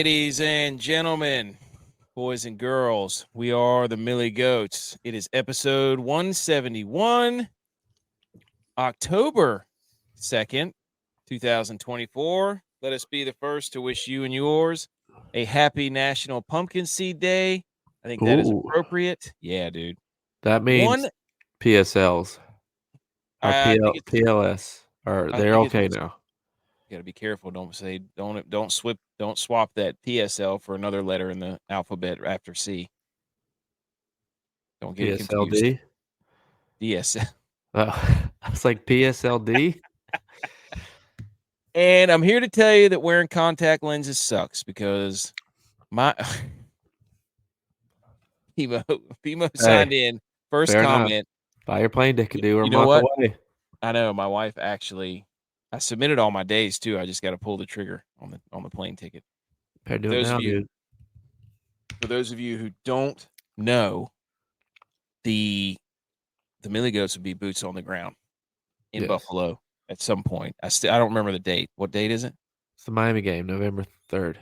ladies and gentlemen, boys and girls, we are the Millie Goats. It is episode 171, October 2nd, 2024. Let us be the first to wish you and yours a happy National Pumpkin Seed Day. I think that is appropriate. Yeah, dude. That means PSLs or I think it's PLS. Or they're okay now. You got to be careful. Don't swap that PSL for another letter in the alphabet after C. Don't get it confused. PSLD? DSL. Oh, I was like PSLD. And I'm here to tell you that wearing contact lenses sucks because my Fimo signed in. First comment. Enough. Buy your plane ticket, dude. We're a month away. I know. My wife actually. I submitted all my days too. I just got to pull the trigger on the plane ticket. Better do it now, dude. For those of you who don't know, the Millie Goats would be boots on the ground in Buffalo at some point. I don't remember the date. What date is it? It's the Miami game, November 3rd.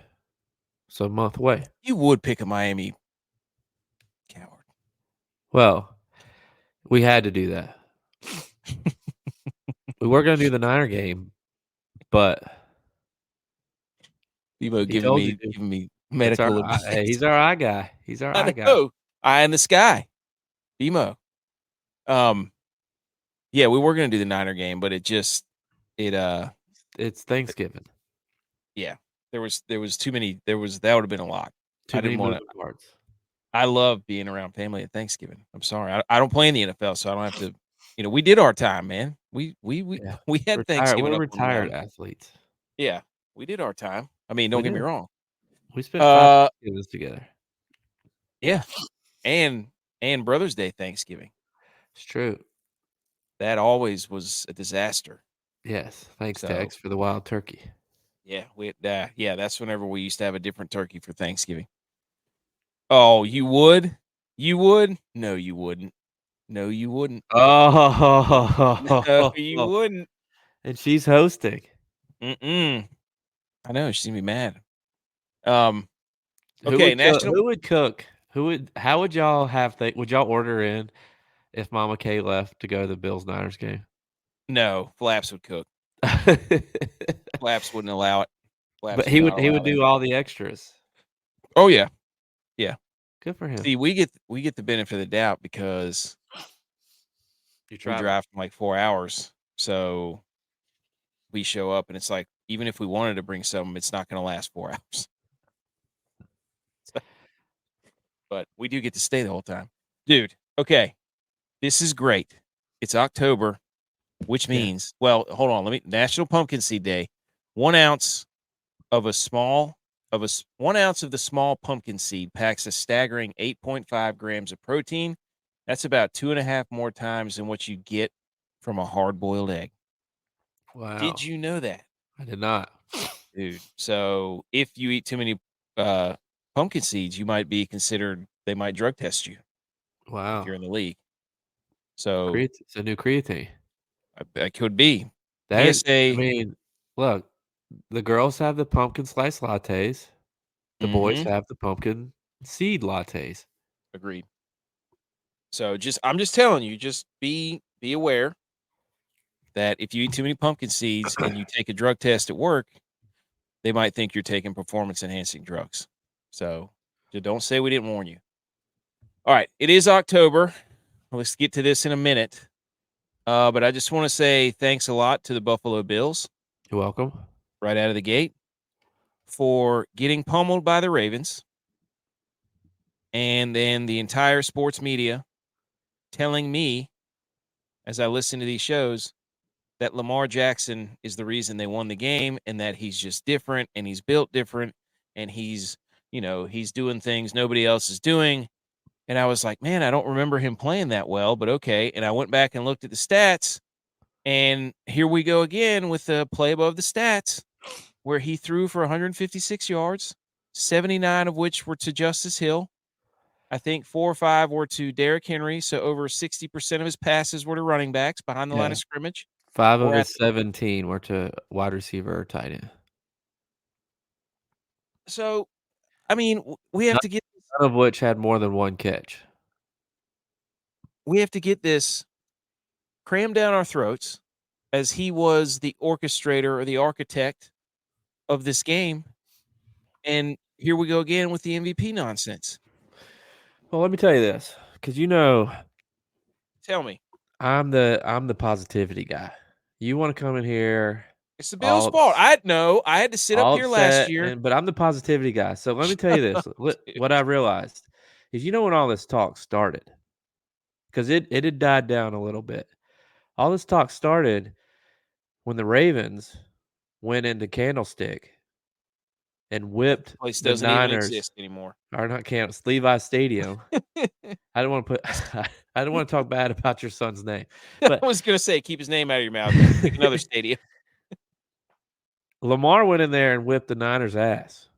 So a month away. You would pick a Miami coward. Well, we had to do that. We were going to do the Niner game, but Bebo giving me medical advice. Hey, he's our eye guy. He's our eye guy. Eye in the sky. Bemo. Yeah, we were going to do the Niner game, but it's Thanksgiving. Yeah. There was too many. That would have been a lot. Too many moving parts. I love being around family at Thanksgiving. I'm sorry. I don't play in the NFL, so I don't have to. We did our time, man. We had Thanksgiving. We're retired athletes. Yeah, we did our time. I mean, don't get me wrong. We spent 5 Thanksgivings together. Yeah, and Brother's Day Thanksgiving. It's true. That always was a disaster. Yes, thanks, Tex, for the wild turkey. Yeah, that's whenever we used to have a different turkey for Thanksgiving. Oh, you would? You would? No, you wouldn't. No, you wouldn't. Oh, no, you wouldn't. And she's hosting. I know she's gonna be mad. Okay, who would cook? How would y'all would y'all order in if Mama K left to go to the Bills-Niners game? No, Flaps would cook. Flaps wouldn't allow it. But he would do all the extras. Oh yeah. Yeah. Good for him. See, we get the benefit of the doubt because we drive from like 4 hours. So we show up and it's like, even if we wanted to bring some, it's not going to last 4 hours. But we do get to stay the whole time. Dude, okay. This is great. It's October, which means, well, hold on. National Pumpkin Seed Day. 1 ounce of the small pumpkin seed packs a staggering 8.5 grams of protein. That's about 2.5 more times than what you get from a hard-boiled egg. Wow. Did you know that? I did not. Dude, so if you eat too many pumpkin seeds, you might be considered, they might drug test you. Wow. If you're in the league. So it's a new creatine. It could be. Look, the girls have the pumpkin slice lattes. The boys have the pumpkin seed lattes. Agreed. So I'm just telling you, just be aware that if you eat too many pumpkin seeds and you take a drug test at work, they might think you're taking performance-enhancing drugs. So don't say we didn't warn you. All right, it is October. Let's get to this in a minute. But I just want to say thanks a lot to the Buffalo Bills. You're welcome. Right out of the gate for getting pummeled by the Ravens. And then the entire sports media telling me, as I listen to these shows, that Lamar Jackson is the reason they won the game and that he's just different and he's built different and he's doing things nobody else is doing. And I was like, man, I don't remember him playing that well, but okay. And I went back and looked at the stats, and here we go again with the play above the stats where he threw for 156 yards, 79 of which were to Justice Hill. I think 4 or 5 were to Derrick Henry, so over 60% of his passes were to running backs behind the line of scrimmage. 5 of his 17 were to wide receiver or tight end. So, I mean, we have to get None of which had more than one catch. this crammed down our throats as he was the orchestrator or the architect of this game. And here we go again with the MVP nonsense. Well, let me tell you this, because Tell me. I'm the positivity guy. You want to come in here It's the Bills' all fault. I know. I had to sit up all here last upset, year. but I'm the positivity guy. So let me tell you this. What I realized is, when all this talk started, because it had died down a little bit. All this talk started when the Ravens went into Candlestick and whipped Place the doesn't even Niners. exist anymore. Or not Candlestick, Levi's Stadium. I don't want to I don't want to talk bad about your son's name, I but was going to say, keep his name out of your mouth. Pick another stadium. Lamar went in there and whipped the Niners' ass.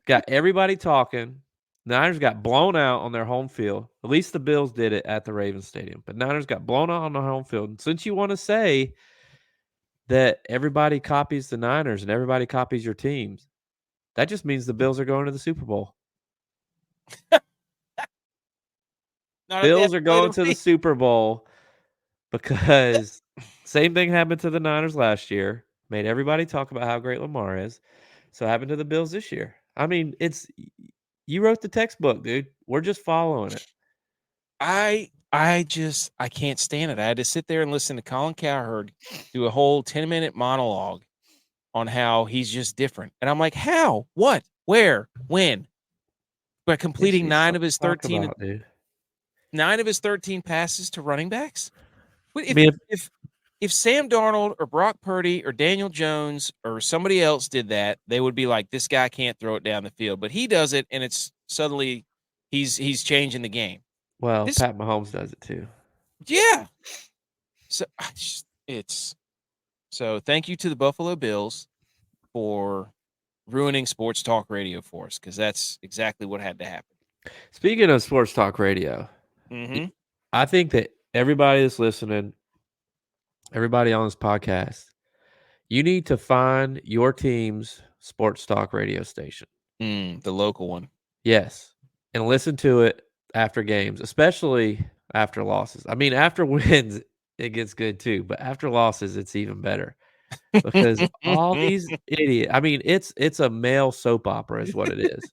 Got everybody talking. Niners got blown out on their home field. At least the Bills did it at the Ravens Stadium. But Niners got blown out on the home field. And since you want to say that everybody copies the Niners and everybody copies your teams, that just means the Bills are going to the Super Bowl. Bills are going to the Super Bowl because same thing happened to the Niners last year. Made everybody talk about how great Lamar is. So happened to the Bills this year. I mean, you wrote the textbook, dude. We're just following it. I can't stand it. I had to sit there and listen to Colin Cowherd do a whole 10-minute monologue on how he's just different. And I'm like, how? What? Where? When? By completing 9 of his 13 passes to running backs? If Sam Darnold or Brock Purdy or Daniel Jones or somebody else did that, they would be like, this guy can't throw it down the field. But he does it, and it's suddenly he's changing the game. Well, Pat Mahomes does it too. Yeah. So thank you to the Buffalo Bills for ruining sports talk radio for us, because that's exactly what had to happen. Speaking of sports talk radio, I think that everybody that's listening, everybody on this podcast, you need to find your team's sports talk radio station. The local one. Yes. And listen to it after games, especially after losses. I mean, after wins, it gets good too, but after losses, it's even better. Because all these idiots, I mean, it's a male soap opera is what it is.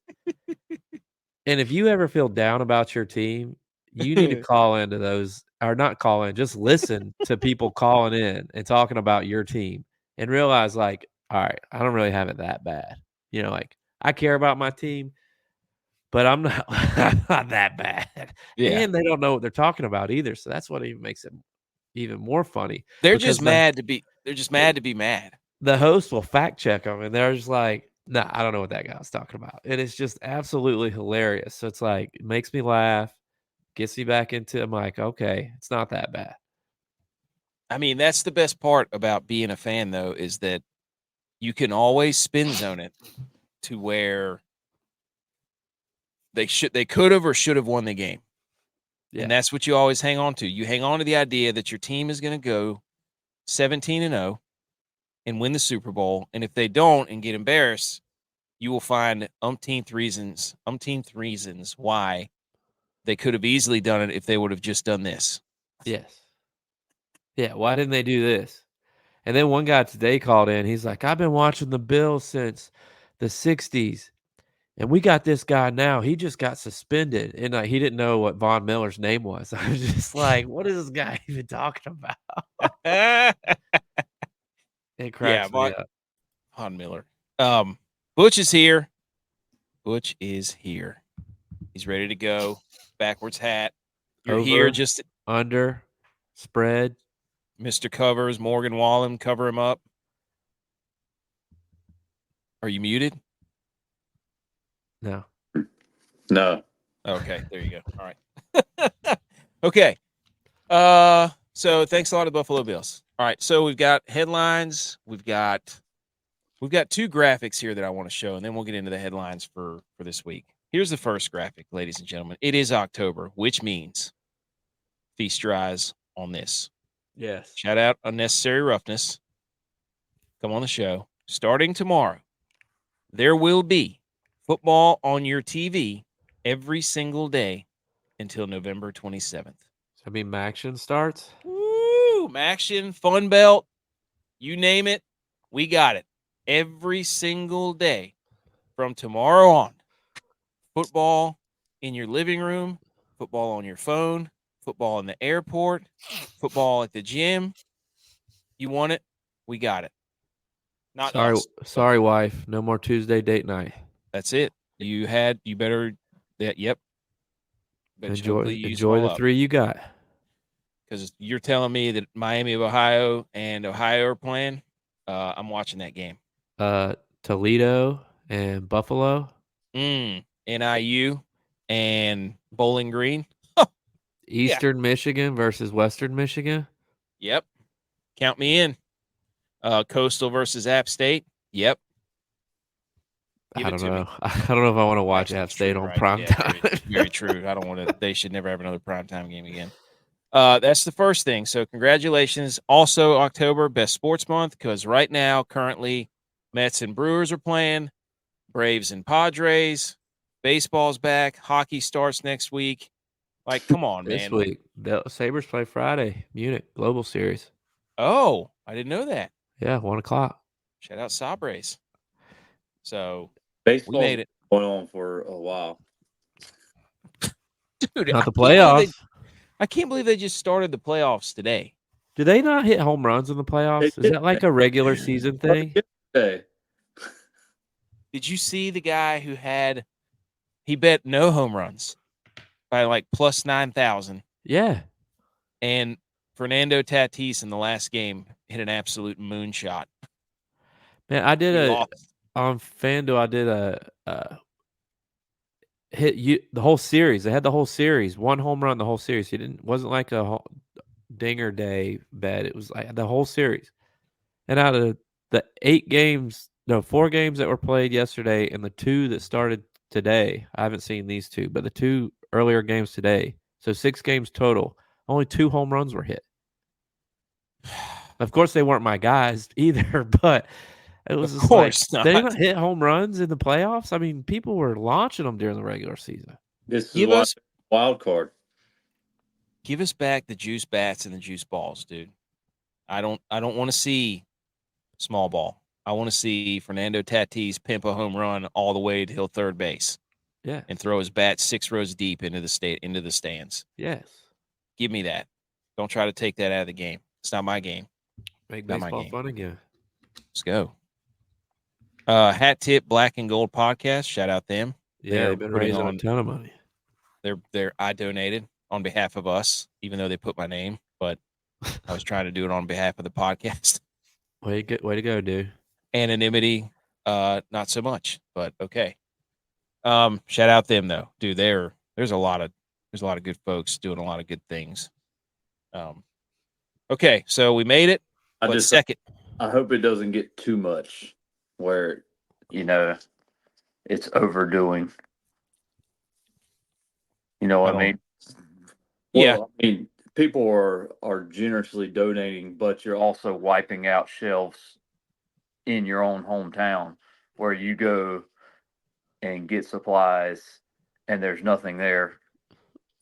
And if you ever feel down about your team, you need to call into those, or not call in, just listen to people calling in and talking about your team and realize, like, all right, I don't really have it that bad. Like, I care about my team, but I'm not, not that bad. Yeah. And they don't know what they're talking about either. So that's what even makes it even more funny. They're just mad to be mad. The host will fact check them, and they're just like, nah, I don't know what that guy was talking about. And it's just absolutely hilarious. So it's like, it makes me laugh, gets me back into, I'm like, okay, it's not that bad. I mean, that's the best part about being a fan, though, is that you can always spin zone it to where they could have or should have won the game. Yeah. And that's what you always hang on to. You hang on to the idea that your team is going to go 17-0 and win the Super Bowl. And if they don't and get embarrassed, you will find umpteenth reasons why they could have easily done it if they would have just done this. Yes. Yeah, why didn't they do this? And then one guy today called in. He's like, I've been watching the Bills since the 60s. And we got this guy now. He just got suspended. And he didn't know what Von Miller's name was. I was just like, what is this guy even talking about? It cracks me up. Von Miller. Butch is here. Butch is here. He's ready to go. Backwards hat. You're over, here just under, spread. Mr. Covers, Morgan Wallen, cover him up. Are you muted? No. Okay, there you go. All right. Okay. So thanks a lot to Buffalo Bills. All right, so we've got headlines. We've got 2 graphics here that I want to show, and then we'll get into the headlines for this week. Here's the first graphic, ladies and gentlemen. It is October, which means feast your eyes on this. Yes. Shout out Unnecessary Roughness. Come on the show. Starting tomorrow, there will be football on your TV every single day until November 27th. I mean, Maction starts. Woo! Maction, Fun Belt, you name it, we got it. Every single day from tomorrow on. Football in your living room, football on your phone, football in the airport, football at the gym. You want it? We got it. Not us. Sorry, wife. No more Tuesday date night. That's it. You better that. Yep. But Enjoy the 3 you got. Because you're telling me that Miami of Ohio and Ohio are playing. I'm watching that game. Toledo and Buffalo. NIU and Bowling Green. Eastern Michigan versus Western Michigan. Yep. Count me in. Coastal versus App State. Yep. I don't know. I don't know if I want to watch App State on prime time. Very true. I don't want to. They should never have another primetime game again. That's the first thing. So congratulations. Also, October, best sports month, because right now, currently, Mets and Brewers are playing, Braves and Padres, baseball's back, hockey starts next week. Like, come on, man. This week, the Sabres play Friday, Munich, Global Series. Oh, I didn't know that. Yeah, 1:00. Shout out Sabres. So, baseball we made it. Going on for a while. Dude, not the playoffs. I can't believe they just started the playoffs today. Do they not hit home runs in the playoffs? Is that like a regular season thing? Okay. Did you see the guy who he bet no home runs by like plus 9,000? Yeah. And Fernando Tatis in the last game hit an absolute moonshot. Man, I did on FanDuel. I did the whole series. They had the whole series, one home run the whole series. It wasn't like a dinger day bet. It was like the whole series. And out of the 4 games that were played yesterday and the 2 that started today, I haven't seen these 2, but the 2 earlier games today, so 6 games total, only 2 home runs were hit. Of course, they weren't my guys either, but it was just like, they didn't hit home runs in the playoffs. I mean, people were launching them during the regular season. This is wild card. Give us back the juice bats and the juice balls, dude. I don't want to see small ball. I want to see Fernando Tatis pimp a home run all the way to third base. Yeah. And throw his bat 6 rows deep into the stands. Yes. Give me that. Don't try to take that out of the game. It's not my game. Make baseball fun again. Let's go. Hat Tip Black and Gold podcast. Shout out them. Yeah, they've been raising a ton of money. I donated on behalf of us, even though they put my name, but I was trying to do it on behalf of the podcast. Way to go, dude. Anonymity, not so much, but okay. Shout out them though, dude. There's a lot of good folks doing a lot of good things. Okay, so we made it. I hope it doesn't get too much where it's overdoing. You know what I mean? Yeah. Well, I mean, people are generously donating, but you're also wiping out shelves in your own hometown where you go and get supplies and there's nothing there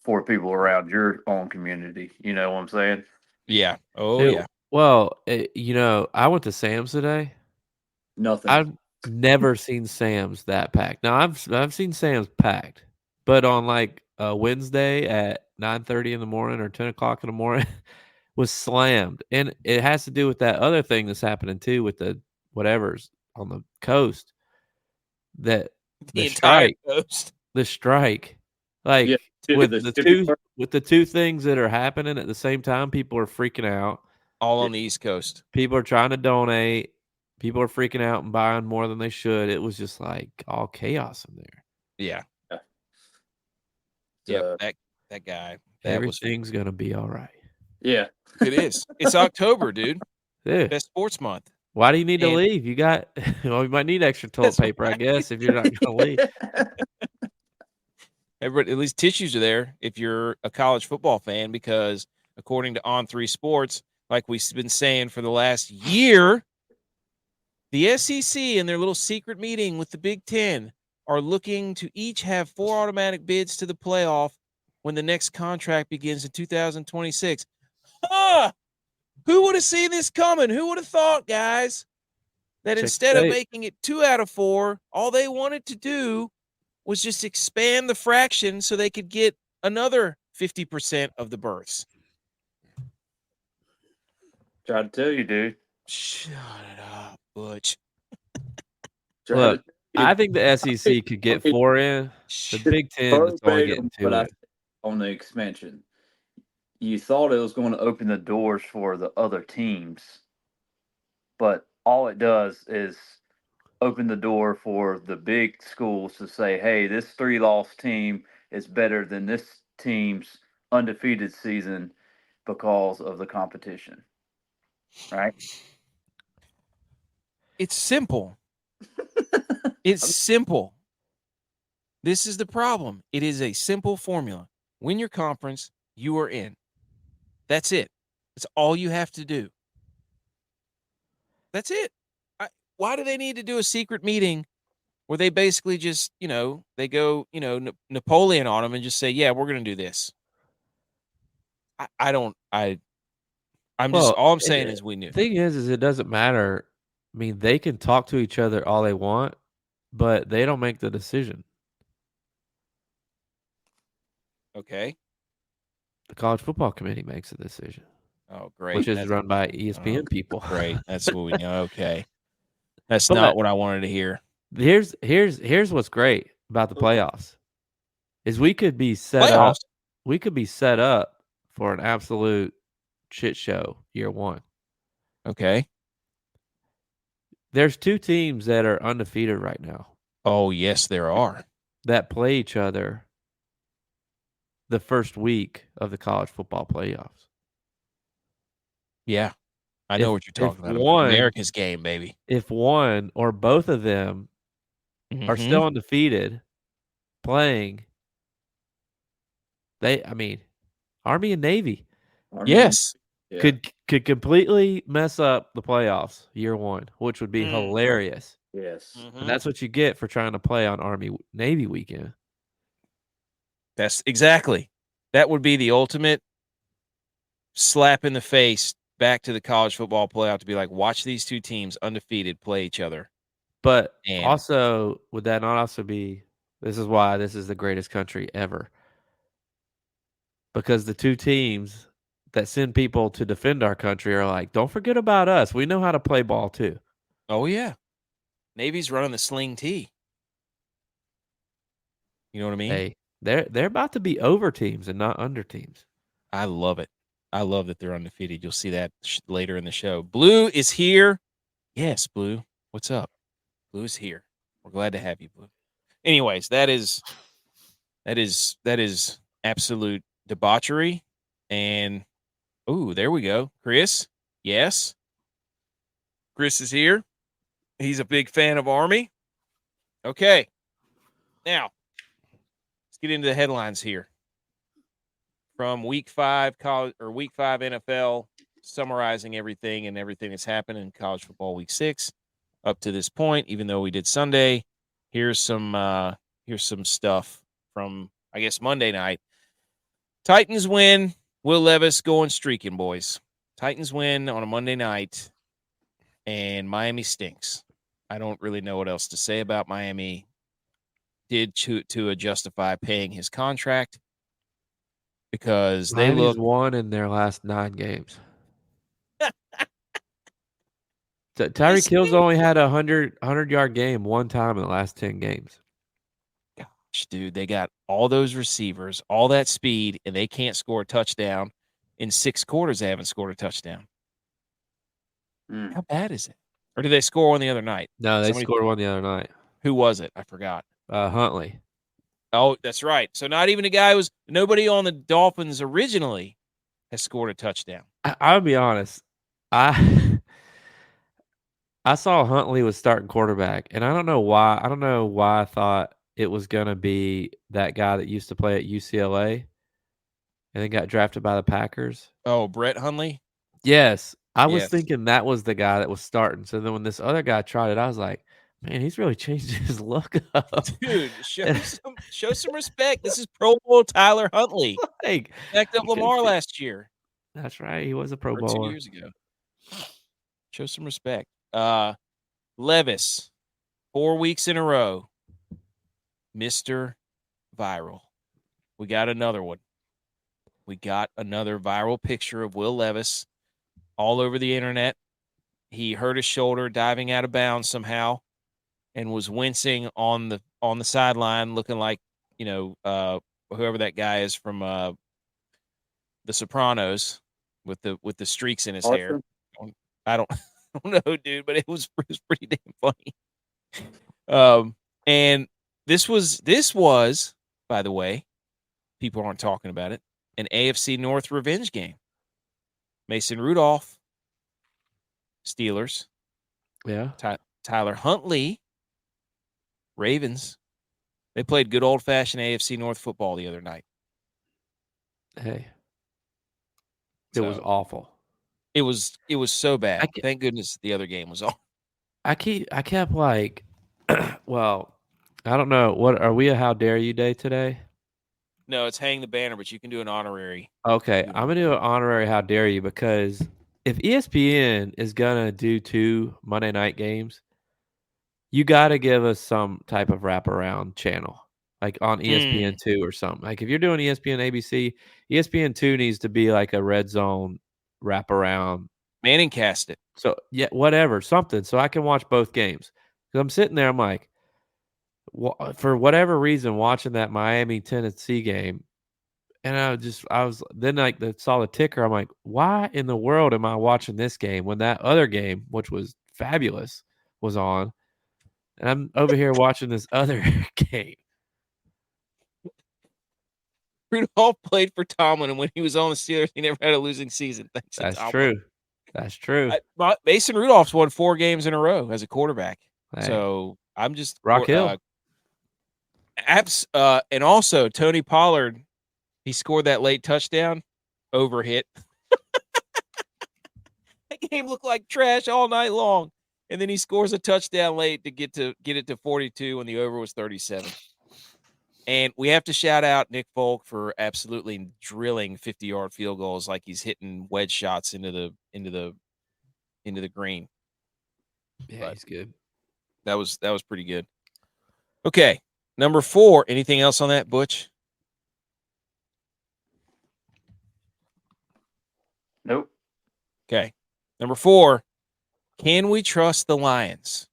for people around your own community. You know what I'm saying? Yeah. Oh, Dude, yeah. Well, I went to Sam's today. Nothing. I've never seen Sam's that packed. Now, I've seen Sam's packed, but on like a Wednesday at 9:30 in the morning or 10 o'clock in the morning was slammed. And it has to do with that other thing that's happening too with the whatever's on the coast. The strike. Coast. The strike. Like with the two things that are happening at the same time, people are freaking out. All on the East Coast. People are trying to donate. People are freaking out and buying more than they should. It was just like all chaos in there. Yeah. Yeah. That guy. Everything's gonna be all right. Yeah. It is. It's October, dude. Dude. Best sports month. Why do you need to leave? You got you might need extra toilet paper, I guess, if you're not gonna leave. Everybody, at least tissues are there if you're a college football fan, because according to On3 Sports, like we've been saying for the last year, The SEC in their little secret meeting with the Big Ten are looking to each have 4 automatic bids to the playoff when the next contract begins in 2026. Who would have seen this coming? Who would have thought, guys, that Check instead of tape. making it 2 out of 4, all they wanted to do was just expand the fraction so they could get another 50% of the berths. Try to tell you, dude. Shut it up, Butch. Look, I think the SEC could get 4 in. The Big Ten is only getting 2 in. On the expansion, you thought it was going to open the doors for the other teams, but all it does is open the door for the big schools to say, hey, this 3-loss team is better than this team's undefeated season because of the competition. Right? It's simple. It's simple. This is the problem. It is a simple formula. Win your conference, you are in. That's it. That's all you have to do. That's it. Why do they need to do a secret meeting where they basically just, they go, Napoleon on them and just say, yeah, we're going to do this? All I'm saying is we knew. The thing is it doesn't matter. I mean, they can talk to each other all they want, but they don't make the decision. Okay. The College Football Committee makes the decision. Oh, great. Which is run by ESPN people. Great. That's what we know. Okay. That's not what I wanted to hear. Here's what's great about the playoffs is we could be set up. We could be set up for an absolute shit show year one. Okay. There's 2 teams that are undefeated right now. Oh, yes, there are. That play each other the first week of the college football playoffs. Yeah. I know what you're talking about. America's game, baby. If one or both of them are still undefeated playing, Army and Navy. Yes. Could completely mess up the playoffs year one, which would be hilarious. Yes. And that's what you get for trying to play on Army-Navy weekend. That's exactly. That would be the ultimate slap in the face back to the college football playoff to be like, watch these 2 teams undefeated play each other. But also, would that not also be, this is why this is the greatest country ever. Because the 2 teams that send people to defend our country are like, don't forget about us. We know how to play ball too. Oh, yeah. Navy's running the sling T. You know what I mean? Hey, they're about to be over teams and not under teams. I love it. I love that they're undefeated. You'll see that later in the show. Blue is here. Yes, Blue. What's up? Blue is here. We're glad to have you, Blue. Anyways, that is absolute debauchery. And there we go. Chris. Yes. Chris is here. He's a big fan of Army. Okay. Now, let's get into the headlines here. From week 5 college or week 5 NFL, summarizing everything that's happened in college football week 6 up to this point. Even though we did Sunday, here's some stuff from I guess Monday night. Titans win. Will Levis going streaking, boys. Titans win on a Monday night, and Miami stinks. I don't really know what else to say about Miami. Did to justify paying his contract. Because Miami's won in their last 9 games. Tyreek Hill's only had a 100-yard game one time in the last 10 games. Gosh, dude, they got all those receivers, all that speed, and they can't score a touchdown. In 6 quarters, they haven't scored a touchdown. How bad is it? Or did they score one the other night? No, they scored one the other night. Who was it? I forgot. Huntley. Oh, that's right. So not even a guy nobody on the Dolphins originally has scored a touchdown. I'll be honest. I saw Huntley was starting quarterback, and I don't know why. I don't know why I thought it was going to be that guy that used to play at UCLA and then got drafted by the Packers. Oh, Brett Hundley? Yes. I was Yes. thinking that was the guy that was starting. So then when this other guy tried it, I was like, man, he's really changed his look up. Dude, show some respect. This is Pro Bowl Tyler Huntley. Like, Backed up he couldn't Lamar see- last year That's right. He was a Pro or 2 Bowler. years ago. Show some respect. Levis, 4 weeks in a row. Mr. Viral. We got another one. We got another viral picture of Will Levis all over the internet. He hurt his shoulder diving out of bounds somehow and was wincing on the sideline, looking like, whoever that guy is from The Sopranos with the streaks in his hair. I don't know, dude, but it was pretty damn funny. And this was, by the way, people aren't talking about it, an AFC North revenge game. Mason Rudolph, Steelers. Yeah. Tyler Huntley, Ravens. They played good old-fashioned AFC North football the other night. Hey. It was awful. It was so bad. Thank goodness the other game was on. I kept like, well, I don't know. What are we a How Dare You Day today? No, it's hang the banner, but you can do an honorary. Okay, I'm going to do an honorary How Dare You because if ESPN is going to do 2 Monday night games, you got to give us some type of wraparound channel, like on ESPN2 or something. Like if you're doing ESPN ABC, ESPN2 needs to be like a red zone wraparound. Manning cast it. So, yeah, whatever, something, so I can watch both games. Because I'm sitting there, I'm like, for whatever reason, watching that Miami-Tennessee game, and I was then like saw the ticker. I'm like, why in the world am I watching this game when that other game, which was fabulous, was on? And I'm over here watching this other game. Rudolph played for Tomlin, and when he was on the Steelers, he never had a losing season. Thanks to Tomlin. True. That's true. Mason Rudolph's won 4 games in a row as a quarterback. Hey. So I'm just Rock Hill. And also Tony Pollard, he scored that late touchdown, overhit. That game looked like trash all night long, and then he scores a touchdown late to get it to 42 when the over was 37. And we have to shout out Nick Folk for absolutely drilling 50-yard field goals like he's hitting wedge shots into the green. Yeah, but he's good. That was pretty good. Okay, number 4. Anything else on that, Butch? Nope. Okay, number 4. Can we trust the Lions?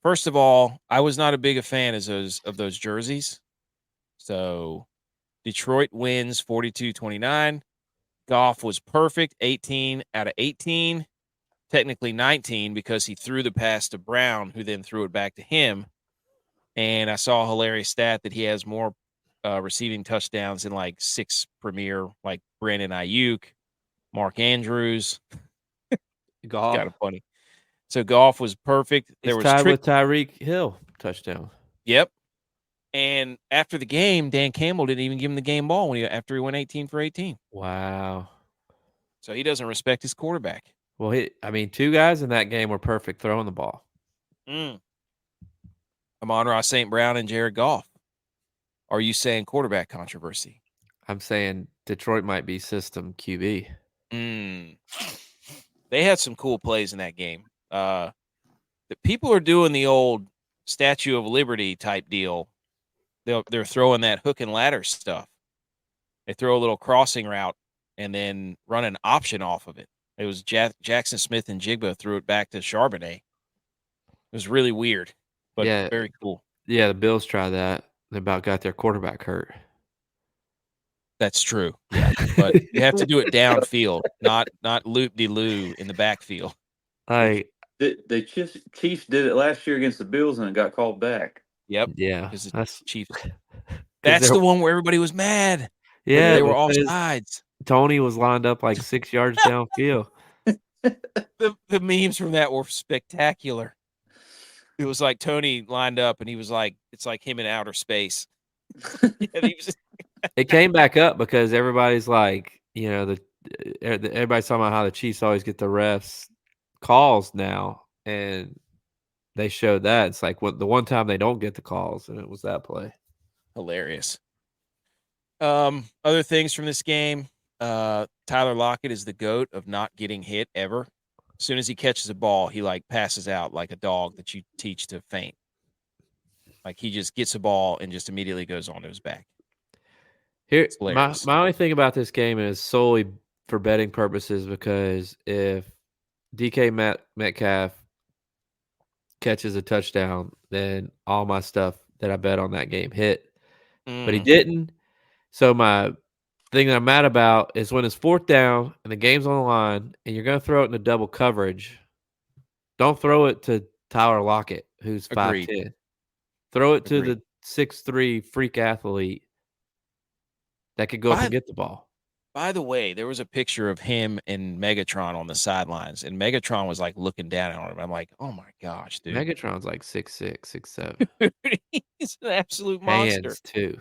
First of all, I was not a big a fan of those jerseys. So Detroit wins 42-29. Goff was perfect, 18 out of 18. Technically 19 because he threw the pass to Brown, who then threw it back to him. And I saw a hilarious stat that he has more receiving touchdowns than like 6 premier, like Brandon Ayuk, Mark Andrews. Goff. Kind of funny. So Goff was perfect. He's tied with Tyreek Hill touchdown. Yep. And after the game, Dan Campbell didn't even give him the game ball after he went 18 for 18. Wow. So he doesn't respect his quarterback. Well, 2 guys in that game were perfect throwing the ball. Amon-Ra St. Brown and Jared Goff. Are you saying quarterback controversy? I'm saying Detroit might be system QB. They had some cool plays in that game. The people are doing the old Statue of Liberty type deal. They're throwing that hook and ladder stuff. They throw a little crossing route and then run an option off of it. It was Jackson Smith and Jigba threw it back to Charbonnet. It was really weird, but very cool. Yeah, the Bills tried that. They about got their quarterback hurt. That's true. Yeah, but you have to do it downfield, not loop-de-loo in the backfield. The Chiefs did it last year against the Bills, and it got called back. Yep. Yeah. That's Chiefs. That's the one where everybody was mad. Yeah. They were offsides. Tony was lined up like 6 yards downfield. The memes from that were spectacular. It was like Tony lined up, and he was like, it's like him in outer space. It came back up because everybody's like, the everybody's talking about how the Chiefs always get the refs calls now, and they showed that. It's like the one time they don't get the calls, and it was that play. Hilarious. Other things from this game. Tyler Lockett is the GOAT of not getting hit ever. As soon as he catches a ball, he like passes out like a dog that you teach to faint. Like he just gets a ball and just immediately goes onto his back. Here, It's my hilarious. only thing about this game is solely for betting purposes, because if DK Metcalf catches a touchdown, then all my stuff that I bet on that game hit. But he didn't. So my thing that I'm mad about is when it's 4th down and the game's on the line and you're going to throw it into double coverage, don't throw it to Tyler Lockett, who's Agreed. 5'10". Throw it to Agreed. the 6'3" freak athlete that could go up and get the ball. By the way, there was a picture of him and Megatron on the sidelines, and Megatron was like looking down on him. I'm like, oh my gosh, dude. Megatron's like 6'6", 6'7". He's an absolute monster. Hands too.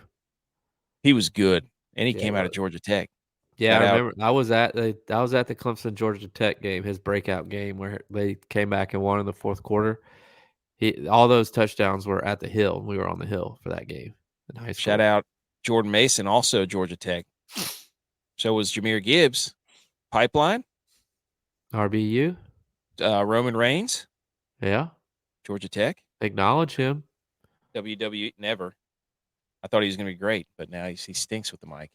He was good, and he Yeah, came out of Georgia Tech. Yeah, Shout I out. remember. I was at the Clemson Georgia Tech game, his breakout game where they came back and won in the 4th quarter. All those touchdowns were at the Hill, and we were on the Hill for that game in high school. Shout out Jordan Mason, also Georgia Tech. So was Jahmyr Gibbs. Pipeline. RBU. Roman Reigns. Yeah. Georgia Tech. Acknowledge him. WWE. Never. I thought he was going to be great, but now he stinks with the mic.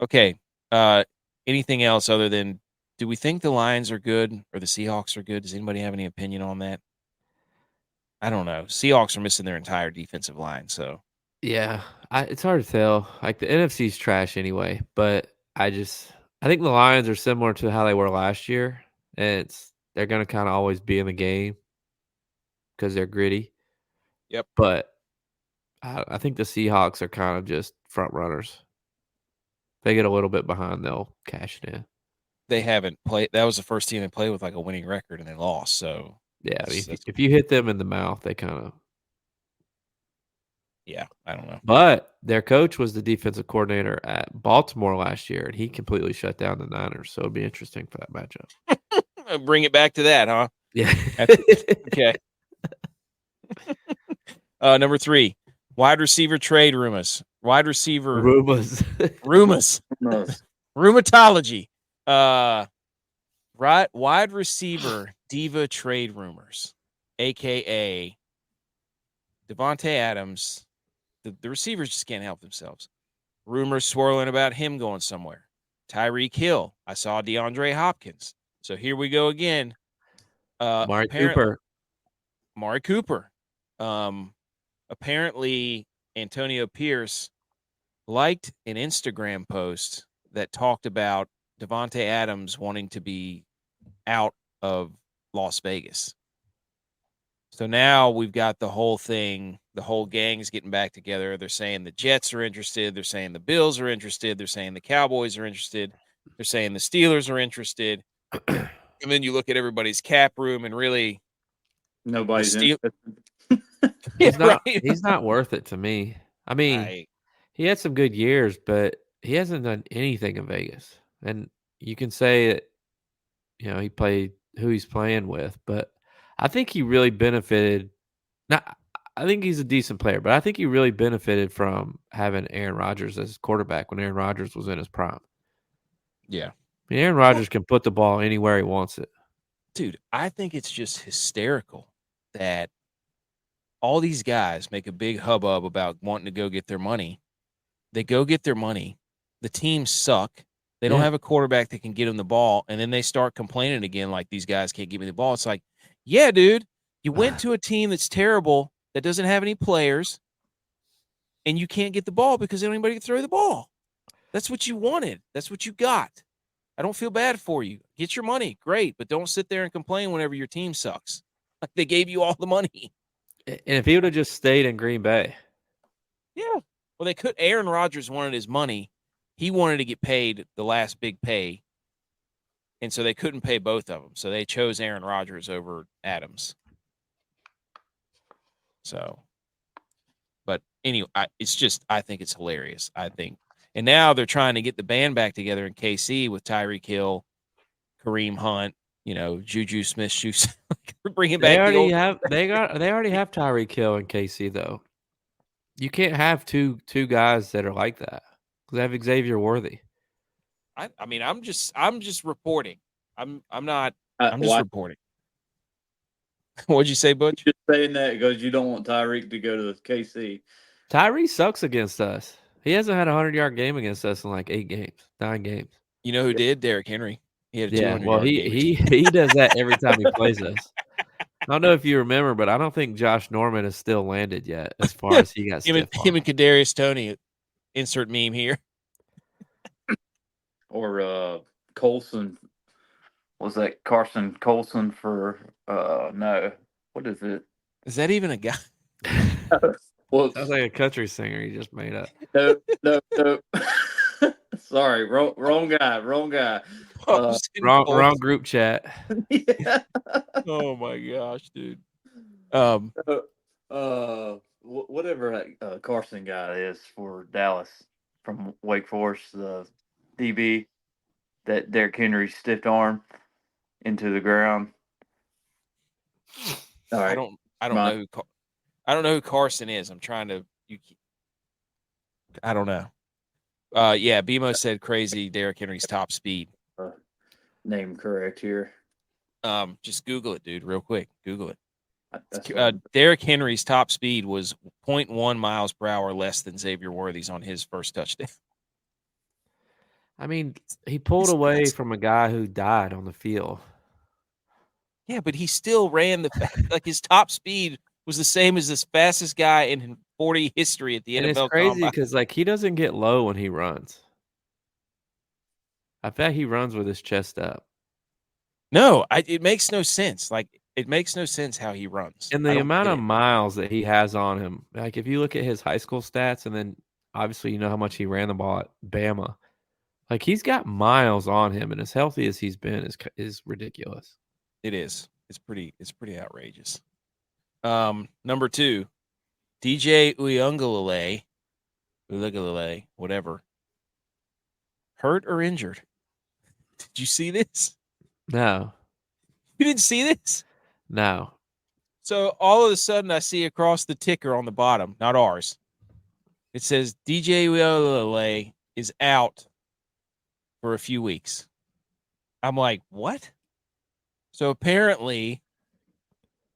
Okay. Anything else other than, do we think the Lions are good or the Seahawks are good? Does anybody have any opinion on that? I don't know. Seahawks are missing their entire defensive line, so. Yeah, it's hard to tell. Like the NFC's trash anyway, but I think the Lions are similar to how they were last year, and they're going to kind of always be in the game because they're gritty. Yep. But I think the Seahawks are kind of just front runners. They get a little bit behind, they'll cash it in. They haven't played. That was the first team they played with like a winning record, and they lost. So yeah, if you hit them in the mouth, they kind of. Yeah, I don't know. But their coach was the defensive coordinator at Baltimore last year, and he completely shut down the Niners. So it'd be interesting for that matchup. Bring it back to that, huh? Yeah. Okay. Number 3, wide receiver trade rumors. Wide receiver rumors. Rheumatology. Wide receiver diva trade rumors, aka Devontae Adams. The receivers just can't help themselves. Rumors swirling about him going somewhere. Tyreek Hill. I saw DeAndre Hopkins. So here we go again. Mari Cooper. Apparently, Antonio Pierce liked an Instagram post that talked about Devontae Adams wanting to be out of Las Vegas. So now we've got the whole thing, the whole gang's getting back together. They're saying the Jets are interested. They're saying the Bills are interested. They're saying the Cowboys are interested. They're saying the Steelers are interested. And then you look at everybody's cap room and really nobody's interested. He's not worth it to me. I mean, he had some good years, but he hasn't done anything in Vegas. And you can say that, he played who he's playing with, but I think he really benefited. Now, I think he's a decent player, but I think he really benefited from having Aaron Rodgers as his quarterback when Aaron Rodgers was in his prime. Yeah. I mean, Aaron Rodgers can put the ball anywhere he wants it. Dude, I think it's just hysterical that all these guys make a big hubbub about wanting to go get their money. They go get their money. The teams suck. They don't have a quarterback that can get them the ball, and then they start complaining again like these guys can't give me the ball. It's like, yeah, dude, you went to a team that's terrible, that doesn't have any players, and you can't get the ball because they don't have anybody to throw the ball. That's what you wanted. That's what you got. I don't feel bad for you. Get your money. Great, but don't sit there and complain whenever your team sucks. Like they gave you all the money. And if he would have just stayed in Green Bay. Yeah. Well, they could. Aaron Rodgers wanted his money. He wanted to get paid the last big pay. And so they couldn't pay both of them. So they chose Aaron Rodgers over Adams. So, but anyway, I think it's hilarious. I think And now they're trying to get the band back together in KC with Tyreek Hill, Kareem Hunt, Juju Smith-Schuster. Bringing They back the already old. have they already have Tyreek Hill and KC though. You can't have two guys that are like that. They have Xavier Worthy. I mean, I'm just reporting. I'm not. Uh, I'm just why- reporting. What'd you say, Butch? Just saying that because you don't want Tyreek to go to the KC. Tyree sucks against us. He hasn't had a 100-yard game against us in like 9 games. You know who did? Derrick Henry. He had a Yeah, 200 well, yard he game. does that every time he plays us. I don't know if you remember, but I don't think Josh Norman has still landed yet as far as he got him stiff and Kadarius Toney. Insert meme here. Or Colson. Was that Carson Colson for no. What is it? Is that even a guy? Well, Sounds like a country singer you just made up. no. Sorry, wrong guy. Wrong group chat. Yeah. Oh my gosh, dude. Whatever that Carson guy is for Dallas from Wake Forest, the DB that Derrick Henry stiffed arm into the ground. All right. I don't know who Carson is. I'm trying to. I don't know. Yeah, BMO said crazy. Derrick Henry's top speed. Name correct here. Just Google it, dude, real quick. Google it. That's Derrick Henry's top speed was 0.1 miles per hour less than Xavier Worthy's on his first touchdown. I mean, he pulled away from a guy who died on the field. Yeah, but he still ran like his top speed was the same as this fastest guy in 40 history at the And NFL it's crazy Combine. because like he doesn't get low when he runs. I bet he runs with his chest up. No, it makes no sense. Like it makes no sense how he runs. And the amount of miles that he has on him, like if you look at his high school stats, and then obviously you know how much he ran the ball at Bama, like he's got miles on him, and as healthy as he's been is ridiculous. It is. It's pretty outrageous. Number 2, DJ Uiagalelei, whatever. Hurt or injured? Did you see this? No. You didn't see this? No. So all of a sudden I see across the ticker on the bottom, not ours, it says DJ Uiagalelei is out for a few weeks. I'm like, what? So apparently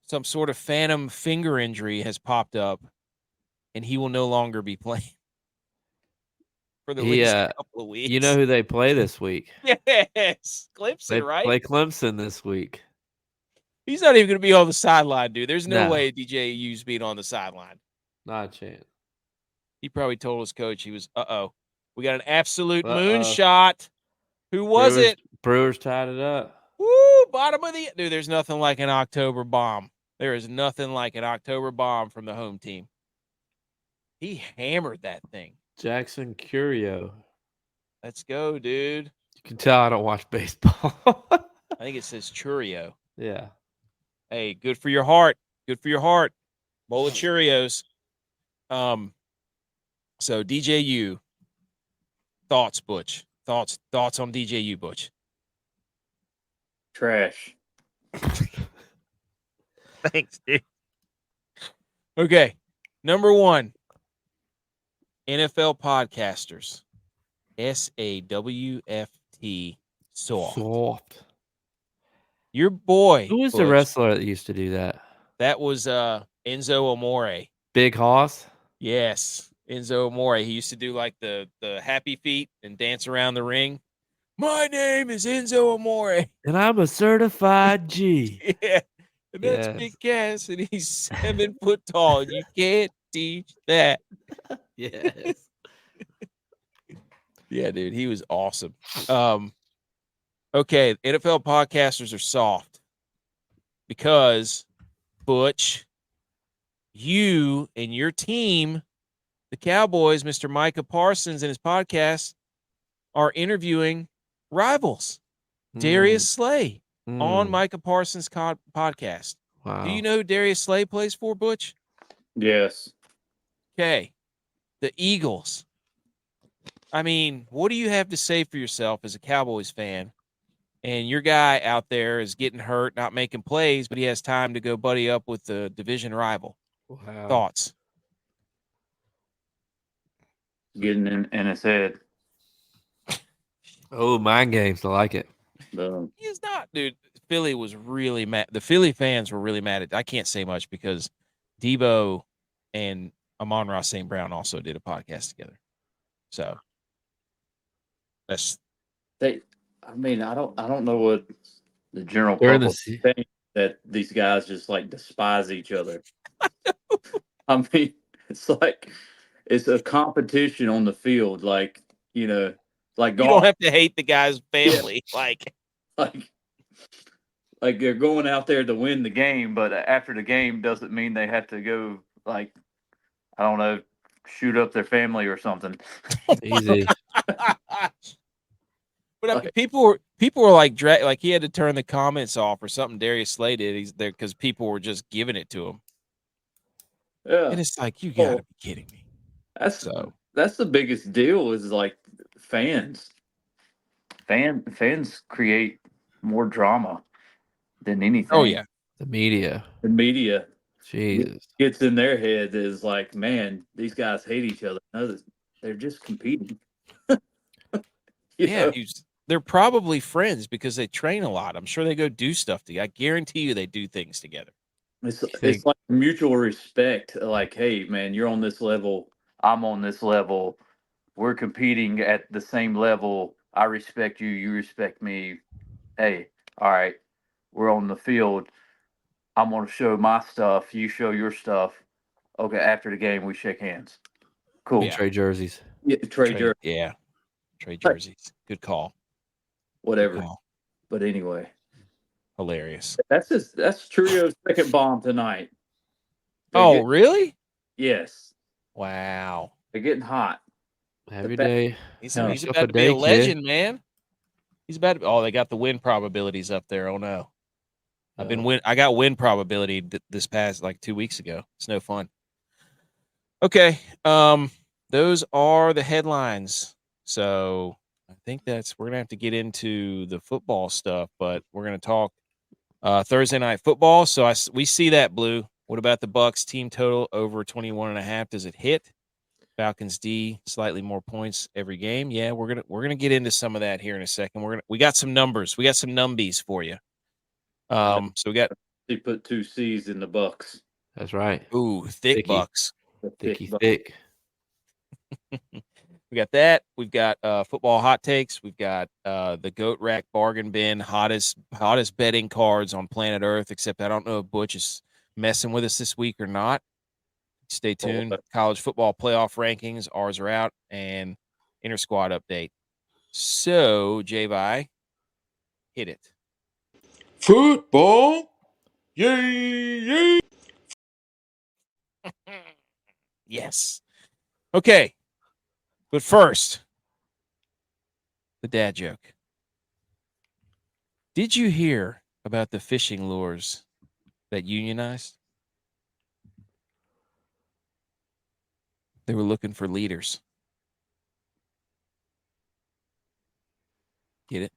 some sort of phantom finger injury has popped up and he will no longer be playing for the next couple of weeks. You know who they play this week? Yes. Clemson, They right? play Clemson this week. He's not even going to be on the sideline, dude. There's no No. way DJ U's being on the sideline. Not a chance. He probably told his coach he was, we got an absolute moonshot. Who was it? Brewers tied it up. Woo, bottom of the – dude, there's nothing like an October bomb. There is nothing like an October bomb from the home team. He hammered that thing. Jackson Curio. Let's go, dude. You can tell I don't watch baseball. I think it says Churio. Yeah. Hey, good for your heart. Good for your heart. Bowl of Cheerios. So DJU. Thoughts, Butch. Thoughts on DJU, Butch. trash. Thanks, dude. Okay. Number 1. NFL podcasters. SAWFT. Soft. Your boy. Who was Butch, the wrestler that used to do that? That was Enzo Amore. Big Hoss? Yes. Enzo Amore. He used to do like the happy feet and dance around the ring. My name is Enzo Amore. And I'm a certified G. Yeah. And that's Yes. Big Cass, and he's 7 foot tall. You can't teach that. Yes. Yeah, dude, he was awesome. Okay, NFL podcasters are soft because, Butch, you and your team, the Cowboys, Mr. Micah Parsons and his podcast, are interviewing rivals. Darius Slay on Micah Parsons' podcast. Wow. Do you know who Darius Slay plays for, Butch? Yes. Okay. The Eagles. I mean, what do you have to say for yourself as a Cowboys fan? And your guy out there is getting hurt, not making plays, but he has time to go buddy up with the division rival. Wow. Thoughts? Getting in his head. Oh, mind games. I like it. He is not, dude. Philly was really mad. The Philly fans were really mad at. I can't say much because Debo and Amon-Ra St. Brown also did a podcast together. So that's I mean, I don't know what the general They're in the public think, that these guys just like despise each other. I mean, it's like it's a competition on the field, like like you golf. don't have to hate the guy's family. Like like they're going out there to win the game, but after the game doesn't mean they have to go like I don't know, shoot up their family or something. easy. But I mean, people were like like he had to turn the comments off or something. Darius Slay did. He's there because people were just giving it to him, Yeah, and it's like you got to be kidding me. That's the biggest deal is like fans. Fans create more drama than anything. Oh yeah, The media. The media Jesus. gets in their head is like, man, these guys hate each other. No, they're just competing. yeah. They're probably friends because they train a lot. I'm sure they go do stuff together. I guarantee you they do things together. It's like mutual respect. Like, hey, man, you're on this level. I'm on this level. We're competing at the same level. I respect you. You respect me. Hey, all right, we're on the field. I'm going to show my stuff. You show your stuff. Okay, after the game, we shake hands. Cool. Yeah. Trade jerseys. Yeah, trade jerseys. Yeah. Trade jerseys. Good call. Whatever. Good call. But anyway. Hilarious. That's Trio's second bomb tonight. Really? Yes. Wow. They're getting hot. Every day. He's about to be a legend, man. He's about to they got the win probabilities up there. Oh no. I got win probability this past like 2 weeks ago. It's no fun. Okay. Those are the headlines. So I think we're gonna have to get into the football stuff, but we're gonna talk Thursday night football. So we see that, Blue. What about the Bucs team total over 21.5? Does it hit? Falcons D slightly more points every game. Yeah, we're gonna get into some of that here in a second. We got some numbers. We got some numbies for you. So we got. They put 2 C's in the Bucs. That's right. Ooh, thick Bucs. Thick. We got that. We've got football hot takes. We've got the Goat Rack bargain bin, hottest betting cards on planet Earth. Except I don't know if Butch is messing with us this week or not. Stay tuned. College football playoff rankings. Ours are out, and inter squad update. So, J-Vi, hit it. Football. Yay. Yes. Okay. But first, the dad joke. Did you hear about the fishing lures that unionized? They were looking for leaders. Get it?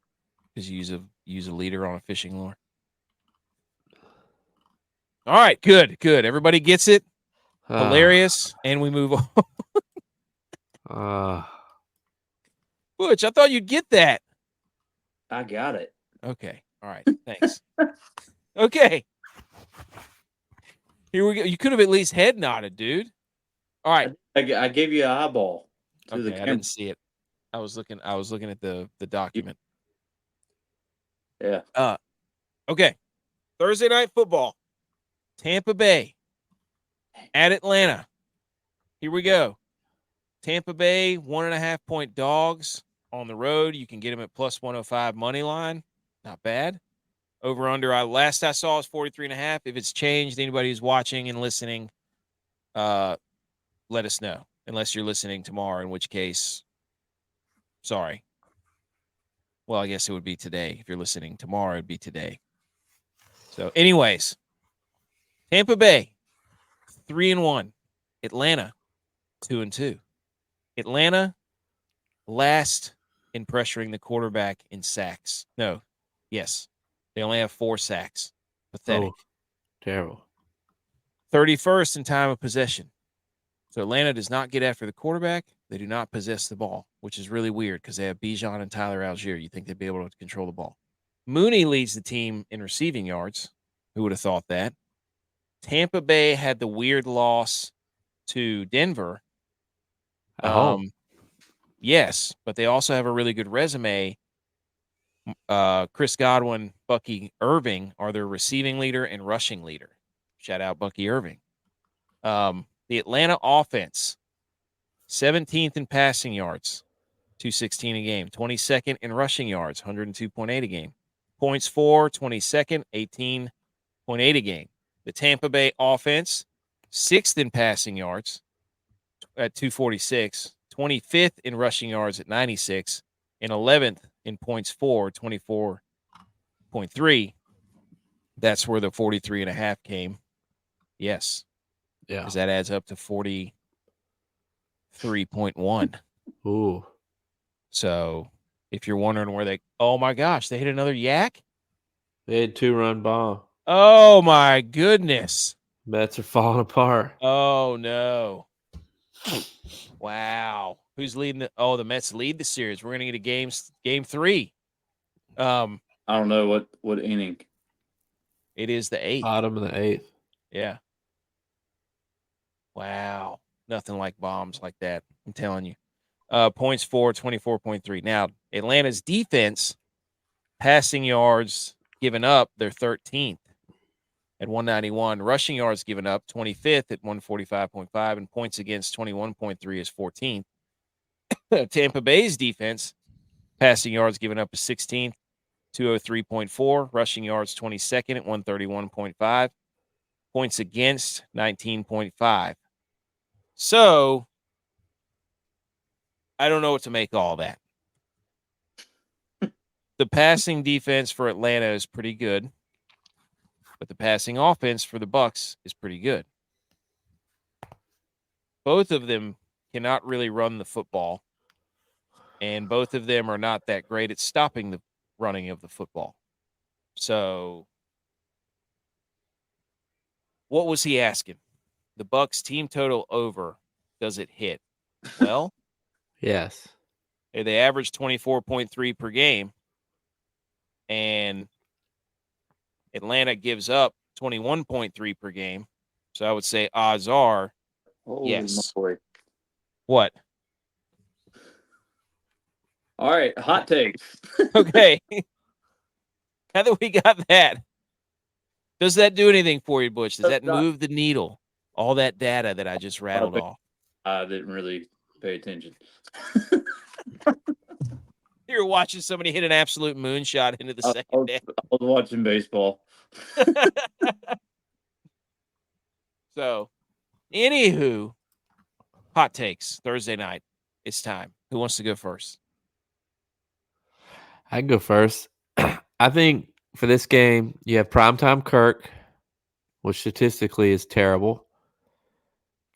Because you use a leader on a fishing lure. All right, good. Everybody gets it. Hilarious, and we move on. Butch, I thought you'd get that. I got it. Okay. All right. Thanks. Okay. Here we go. You could have at least head nodded, dude. All right. I gave you an eyeball to the camera. I didn't see it. I was looking at the document. Yeah. Okay. Thursday night football. Tampa Bay at Atlanta. Here we go. Tampa Bay 1.5 point dogs on the road. You can get them at plus 105 money line. Not bad. Over under. Last I saw is 43.5. If it's changed, anybody who's watching and listening, let us know. Unless you're listening tomorrow, in which case, sorry. Well, I guess it would be today. If you're listening tomorrow, it'd be today. So, anyways, Tampa Bay 3-1. Atlanta 2-2. Atlanta last in pressuring the quarterback in sacks. No, yes. They only have 4 sacks. Pathetic. Oh, terrible. 31st in time of possession. So Atlanta does not get after the quarterback. They do not possess the ball, which is really weird because they have Bijan and Tyler Algier. You think they'd be able to control the ball. Mooney leads the team in receiving yards. Who would have thought that? Tampa Bay had the weird loss to Denver. At home. Yes, but they also have a really good resume. Chris Godwin, Bucky Irving are their receiving leader and rushing leader. Shout out Bucky Irving. The Atlanta offense, 17th in passing yards, 216 a game. 22nd in rushing yards, 102.8 a game. Points for, 22nd, 18.8 a game. The Tampa Bay offense, 6th in passing yards at 246, 25th in rushing yards at 96, and 11th in points for, 24.3. That's where the 43.5 came. Yes. Yeah. Because that adds up to 43.1. Ooh. So if you're wondering where oh my gosh, they hit another yak? They had 2-run bomb. Oh my goodness. Mets are falling apart. Oh no. Wow. Who's leading the Mets lead the series. We're gonna get a game 3. I don't know what inning. It is the 8th. Bottom of the 8th. Yeah. Wow. Nothing like bombs like that. I'm telling you. Points for, 24.3. Now, Atlanta's defense, passing yards given up, they're 13th at 191. Rushing yards given up, 25th at 145.5. And points against, 21.3 is 14th. Tampa Bay's defense, passing yards given up is 16th, 203.4. Rushing yards, 22nd at 131.5. Points against, 19.5. So, I don't know what to make of all that. The passing defense for Atlanta is pretty good, but the passing offense for the Bucs is pretty good. Both of them cannot really run the football, and both of them are not that great at stopping the running of the football. So, what was he asking? The Bucs team total over, does it hit? Well, yes. They average 24.3 per game, and Atlanta gives up 21.3 per game. So I would say odds are yes. Moly. What? All right, hot takes. Okay. Now that we got that, does that do anything for you, Butch? Does that move the needle? All that data that I just rattled off. I didn't really pay attention. You were watching somebody hit an absolute moonshot into the second half. I was watching baseball. So, anywho, hot takes Thursday night. It's time. Who wants to go first? I can go first. I think for this game, you have primetime Kirk, which statistically is terrible,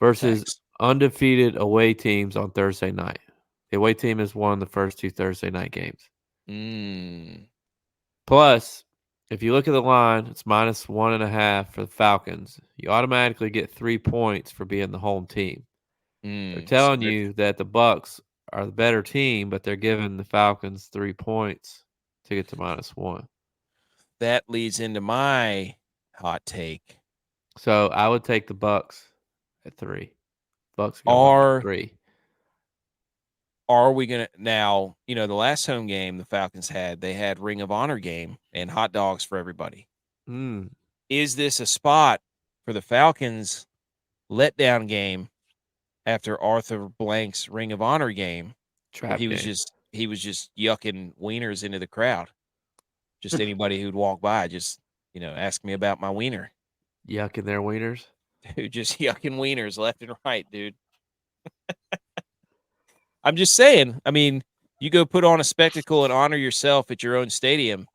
versus Thanks. undefeated away teams on Thursday night. The away team has won the first 2 Thursday night games. Plus, if you look at the line, it's -1.5 for the Falcons. You automatically get 3 points for being the home team. They're telling you that the Bucs are the better team, but they're giving the Falcons 3 points to get to -1. That leads into my hot take. So I would take the Bucs at 3. Bucs go at 3. Are we going to now, the last home game the Falcons had, they had Ring of Honor game and hot dogs for everybody. Is this a spot for the Falcons letdown game after Arthur Blank's Ring of Honor game? He was just yucking wieners into the crowd. Just anybody who'd walk by, just, ask me about my wiener. Yucking their wieners? Dude, just yucking wieners left and right, dude. I'm just saying, you go put on a spectacle and honor yourself at your own stadium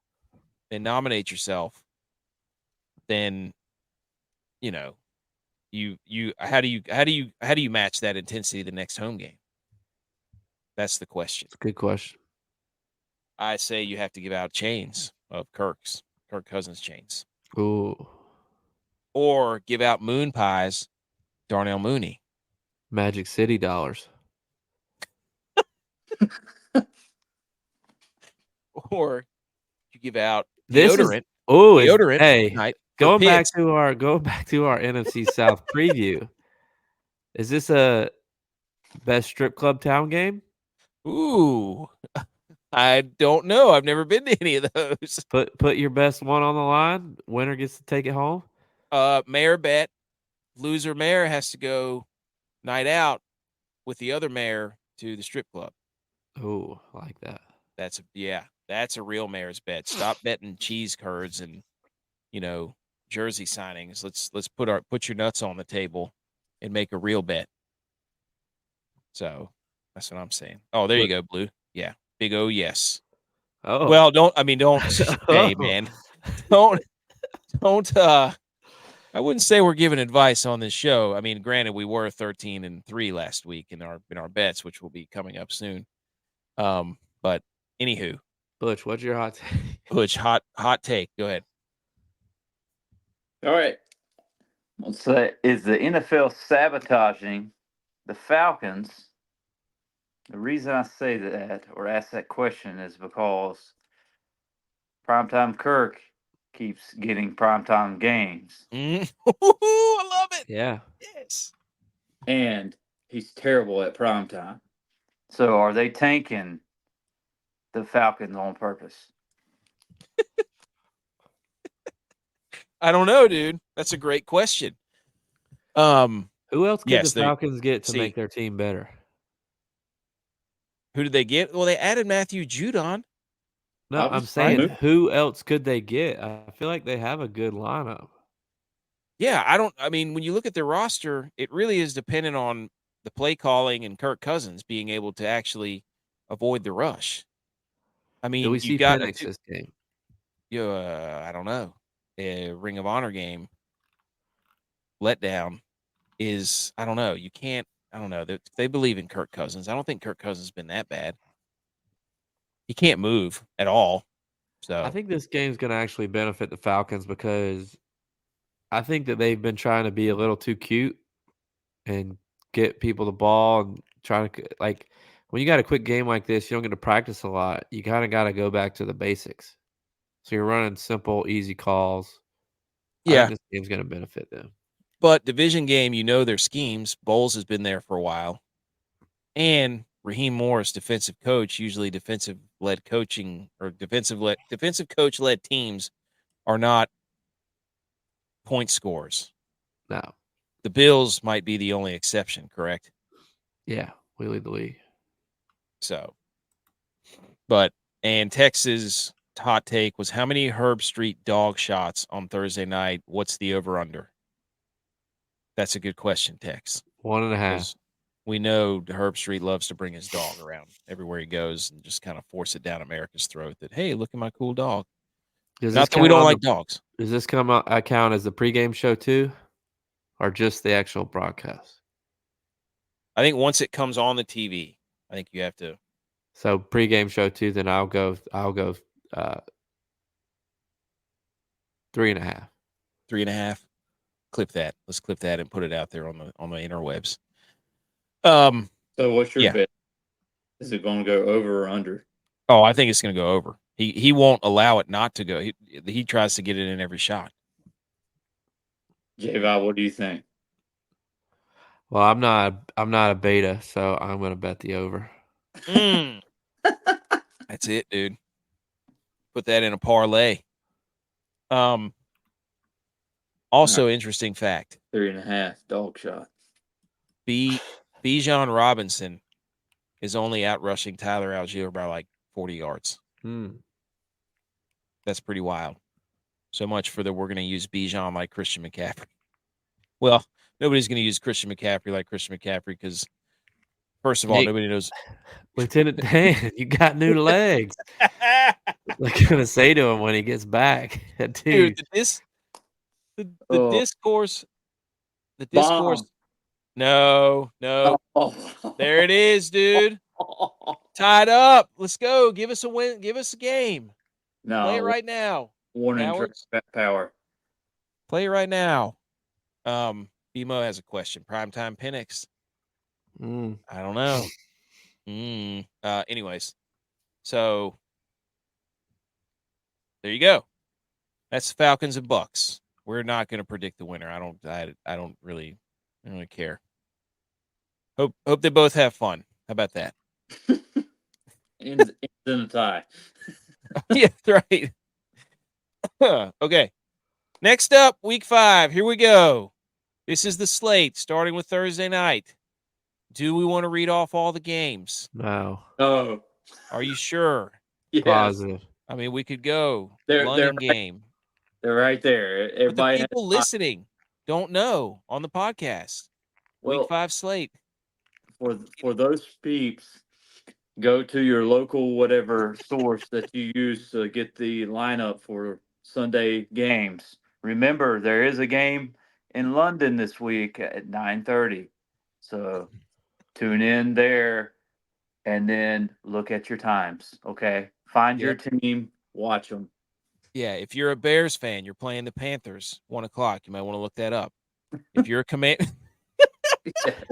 and nominate yourself, then, how do you match that intensity the next home game? That's the question. It's a good question. I say you have to give out chains of Kirk Cousins chains. Ooh, Or give out moon pies, Darnell Mooney. Magic City dollars. Or you give out This is deodorant. Hey, Tonight for going back Pitts. to our NFC South preview. Is this a best strip club town game? Ooh. I don't know. I've never been to any of those. Put your best one on the line. Winner gets to take it home. Mayor bet. Loser mayor has to go night out with the other mayor to the strip club. Ooh, I like that. That's a real mayor's bet. Stop betting cheese curds and jersey signings. Let's put your nuts on the table and make a real bet. So that's what I'm saying. Oh, there you go, Blue. Yeah. Big O, yes. Oh. Well, don't hey man. Don't I wouldn't say we're giving advice on this show. I mean, granted, we were 13-3 last week in our bets, which will be coming up soon. But anywho, Butch, what's your hot take? Butch, hot take. Go ahead. All right. Let's say, is the NFL sabotaging the Falcons? The reason I say that or ask that question is because Primetime Kirk keeps getting primetime games. I love it. Yeah. Yes. And he's terrible at primetime. So are they tanking the Falcons on purpose? I don't know, dude. That's a great question. Who else could yes, the Falcons get to make their team better? Who did they get? Well, they added Matthew Judon. No, I'm saying who else could they get? I feel like they have a good lineup. Yeah, I mean, when you look at their roster, it really is dependent on the play calling and Kirk Cousins being able to actually avoid the rush. I mean, do we see Penix this game? I don't know. A Ring of Honor game letdown is, I don't know. You can't, I don't know. They believe in Kirk Cousins. I don't think Kirk Cousins has been that bad. He can't move at all. So I think this game's going to actually benefit the Falcons because I think that they've been trying to be a little too cute and get people the ball and trying to, like, when you got a quick game like this, you don't get to practice a lot. You kind of got to go back to the basics. So you're running simple, easy calls. yeah, I think this game's going to benefit them. But division game, their schemes. Bowles has been there for a while, and Raheem Morris, defensive coach, usually defensive-led coaching or defensive coach-led teams are not point scorers. No. The Bills might be the only exception, correct? Yeah, we lead the league. So, and Texas hot take was how many Herb Street dog shots on Thursday night? What's the over-under? That's a good question, Tex. 1.5. We know Herb Street loves to bring his dog around everywhere he goes and just kind of force it down America's throat that, hey, look at my cool dog. Not that we don't like dogs. Does this count as the pregame show too, or just the actual broadcast? I think once it comes on the TV, I think you have to. So pregame show too. Then I'll go 3.5. 3.5. Clip that. Let's clip that and put it out there on the interwebs. So what's your bet? Is it going to go over or under? Oh, I think it's going to go over. He won't allow it not to go. He tries to get it in every shot. J-Vi, what do you think? Well, I'm not a beta, so I'm going to bet the over. That's it, dude. Put that in a parlay. Also, interesting fact. 3.5 dog shot. Bijan Robinson is only out rushing Tyler Algier by like 40 yards. That's pretty wild. So much for we're going to use Bijan like Christian McCaffrey. Well, nobody's going to use Christian McCaffrey like Christian McCaffrey because, first of all, nobody knows. Lieutenant Dan, you got new legs. They're going to say to him when he gets back. Dude, the discourse. No. Oh. There it is, dude. Tied up. Let's go. Give us a win. Give us a game. No, Play it right now. one in Cowards. power. Play it right now. BMO has a question. Primetime Penix. I don't know. Anyways, so there you go. That's Falcons and Bucs. We're not going to predict the winner. I don't really care. Hope they both have fun. How about that? Ends in a tie. Yeah, right. Okay. Next up, week 5. Here we go. This is the slate starting with Thursday night. Do we want to read off all the games? No. Oh, Are you sure? yes. Positive. I mean, we could go They're London right- game. They're right there. But the Everybody people listening don't know on the podcast. well, Week 5 slate. for those peeps, go to your local whatever source that you use to get the lineup for Sunday games. Remember, there is a game in London this week at 9:30. So tune in there and then look at your times. Okay. Find your team, watch them. Yeah, if you're a Bears fan, you're playing the Panthers, 1 o'clock. You might want to look that up. If you're a command,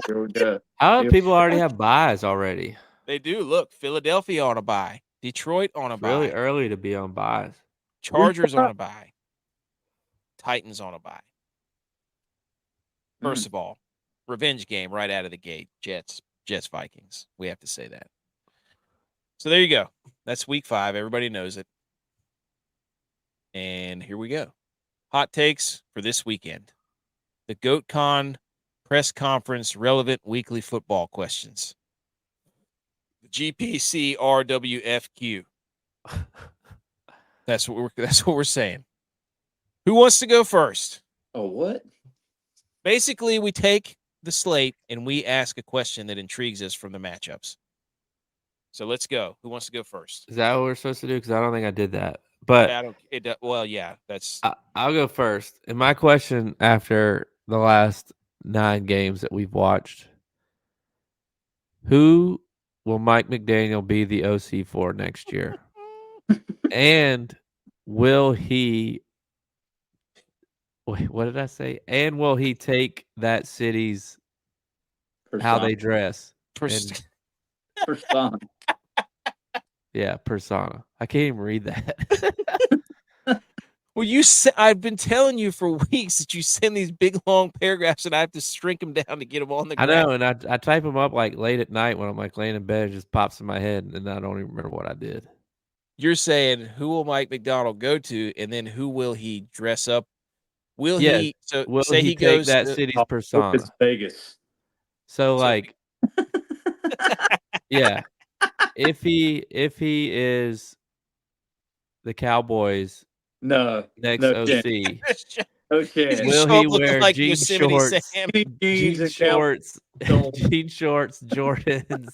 Here we go. How Yep. people already have buys already? they do. Look, Philadelphia on a bye, Detroit on a It's really bye, early to be on buys. Chargers on a bye, Titans on a bye. First of all, revenge game right out of the gate. Jets, Vikings. We have to say that. So there you go. That's week 5. Everybody knows it. And here we go. Hot takes for this weekend. The GOATCon press conference relevant weekly football questions. GPC RWFQ. That's what we're saying. Who wants to go first? Oh, what? Basically, we take the slate and we ask a question that intrigues us from the matchups. So let's go. Who wants to go first? Is that what we're supposed to do? Because I don't think I did that. But I don't. Well, yeah, that's. I'll go first. And my question after the last 9 games that we've watched: who will Mike McDaniel be the OC for next year? And will he? Wait, what did I say? And will he take that city's how they dress? And, Persona. yeah, persona. I can't even read that. Well, I've been telling you for weeks that you send these big long paragraphs and I have to shrink them down to get them on the I ground. know, and I type them up like late at night when I'm like laying in bed. It just pops in my head, and I don't even remember what I did. You're saying who will Mike McDonald go to, and then who will he dress up? Will Yes. he? So Will say he he take goes that to, city's persona? It's Vegas. So So- like, yeah, if he is the Cowboys No. next No OC, chance. No He's chance. gonna will show he up looking wear like jean Yosemite shorts? Sam. Jean and shorts, Don't. jean shorts, Jordans,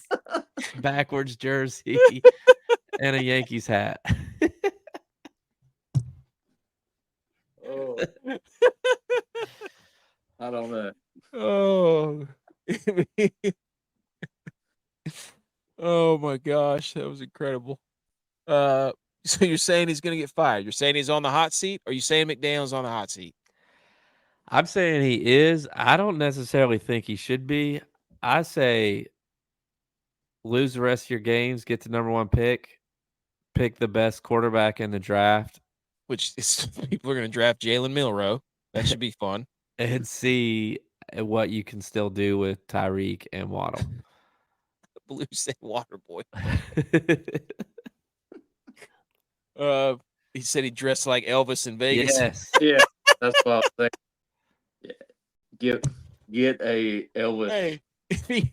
backwards jersey, and a Yankees hat. Oh. I don't know. Oh. Oh my gosh, that was incredible. So you're saying he's gonna get fired? You're saying he's on the hot seat, or you saying McDaniel's on the hot seat? I'm saying he is. I don't necessarily think he should be. I say lose the rest of your games, get the number 1 pick the best quarterback in the draft, Which is people are gonna draft Jalen Milroe. That should be fun. and see what you can still do with Tyreek and Waddle. Blue State Water Boy. He said he dressed like Elvis in Vegas. Yes. Yeah, that's what I was saying. Yeah. Get a Elvis. Hey,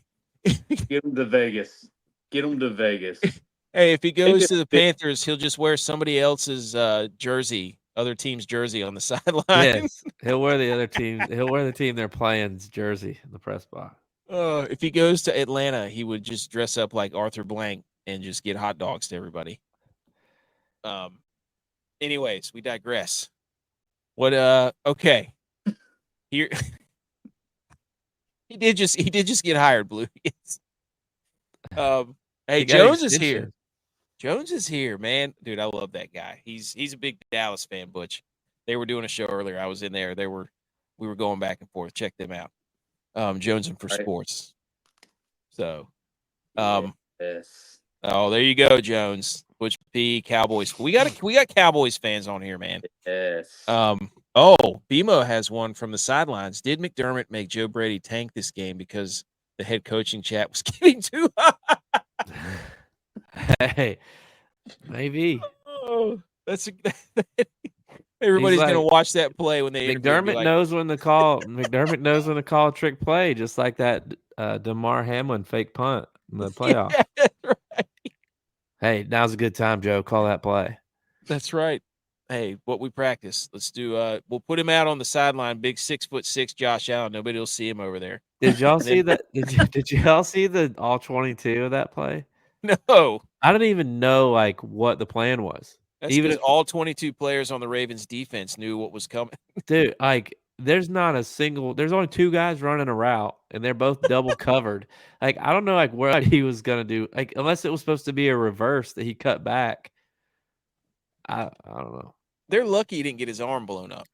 Get him to Vegas. Get him to Vegas. if he goes just to the fit- Panthers, he'll just wear somebody else's jersey, other team's jersey on the sideline. Yes. He'll wear the other team. He'll wear the team they're playing's jersey in the press box. If he goes to Atlanta, he would just dress up like Arthur Blank and just get hot dogs to everybody. Anyways, we digress. What? Okay. Here, he did just get hired, Blue. Yes. Hey, He got Jones is here. extensions. Jones is here, man. Dude, I love that guy. He's a big Dallas fan, Butch. They were doing a show earlier. I was in there. We were going back and forth. Check them out. Jones and for Right. Sports. So, Yes. oh, there you go, Jones. Butch P, Cowboys. We got Cowboys fans on here, man. Yes. Oh, BMO has one from the sidelines. Did McDermott make Joe Brady tank this game because the head coaching chat was getting too high? Hey, maybe. Oh, everybody's like, gonna watch that play when they interview and be McDermott like, knows when to call. McDermott knows when to call a trick play, just like that DeMar Hamlin fake punt in the playoff. Yeah, that's right. Hey, now's a good time, Joe. Call that play. That's right. Hey, what we practice. Let's do. We'll put him out on the sideline. Big 6'6" Josh Allen. Nobody will see him over there. Did y'all And see then- that? Did y'all see the all 22 of that play? No, I didn't even know like what the plan was. that's Even because if, all 22 players on the Ravens defense knew what was coming. dude, like there's only two guys running a route and they're both double covered. Like I don't know like what he was gonna do. Like unless it was supposed to be a reverse that he cut back. I don't know. They're lucky he didn't get his arm blown up.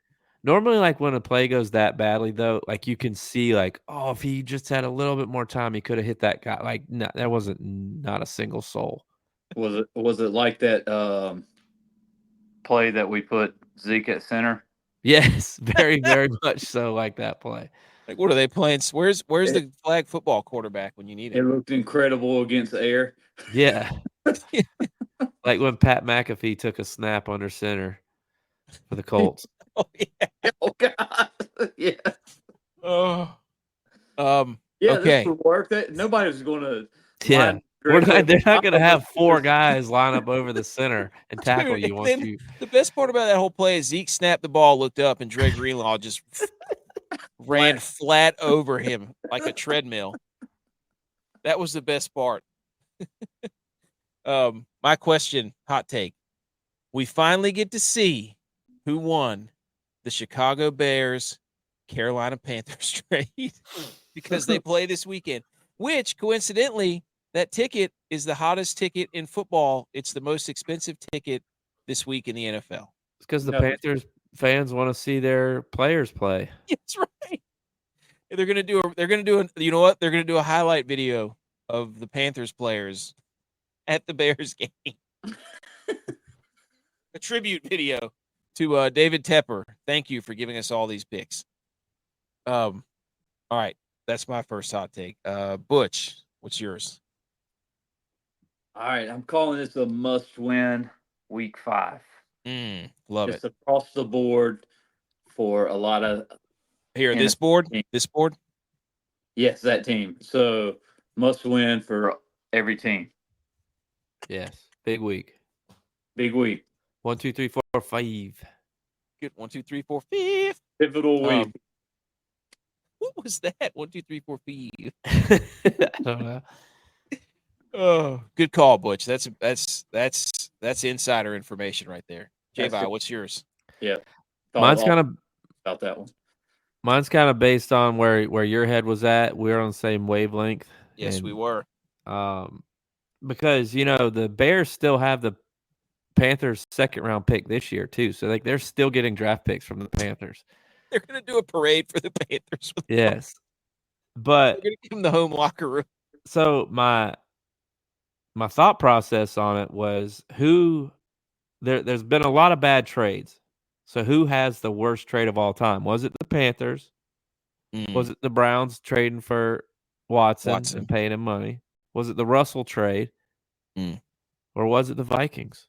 Normally, like when a play goes that badly, though, like you can see, like, oh, if he just had a little bit more time, he could have hit that guy. Like, no, that wasn't not a single soul. Was it like that play that we put Zeke at center? Yes, very, very much so like that play. Like, what are they playing? Where's the flag football quarterback when you need It him? looked incredible against air. Yeah. Like when Pat McAfee took a snap under center for the Colts. Oh yeah. Oh God. Yeah. Oh. Yeah, Okay. this would work. Nobody was going to. Yeah. They're not going to have four guys line up over the center and tackle Dude, you once then you. The best part about that whole play is Zeke snapped the ball, looked up, and Dre Greenlaw just ran flat over him like a treadmill. That was the best part. My question, hot take. We finally get to see who won the Chicago Bears Carolina Panthers trade because they play this weekend, which coincidentally, that ticket is the hottest ticket in football. It's the most expensive ticket this week in the NFL. It's because the Panthers fans want to see their players play. That's right. They're gonna do you know what? They're gonna do a highlight video of the Panthers players at the Bears game. A tribute video to David Tepper. Thank you for giving us all these picks. All right. That's my first hot take. Butch, what's yours? All right, I'm calling this a must-win week 5. Love Just it. across the board for a lot of This board? Yes, that team. So must-win for every team. Yes. Big week. Big week. 1, 2, 3, 4, 5. Good. 1, 2, 3, 4, 5. Pivotal week. What was that? 1, 2, 3, 4, 5. I don't know. Oh, good call, Butch. That's insider information right there. J-Vi, what's yours? Yeah. Mine's kind of about that one. Mine's kind of based on where your head was at. We're on the same wavelength. Yes, we were. Because the Bears still have the Panthers' second round pick this year too, so like they're still getting draft picks from the Panthers. They're gonna do a parade for the Panthers. Yes, but they're gonna give them the home locker room. So my thought process on it was there's been a lot of bad trades. So who has the worst trade of all time? Was it the Panthers? Was it the Browns trading for Watson and paying him money? Was it the Russell trade? Or was it the Vikings?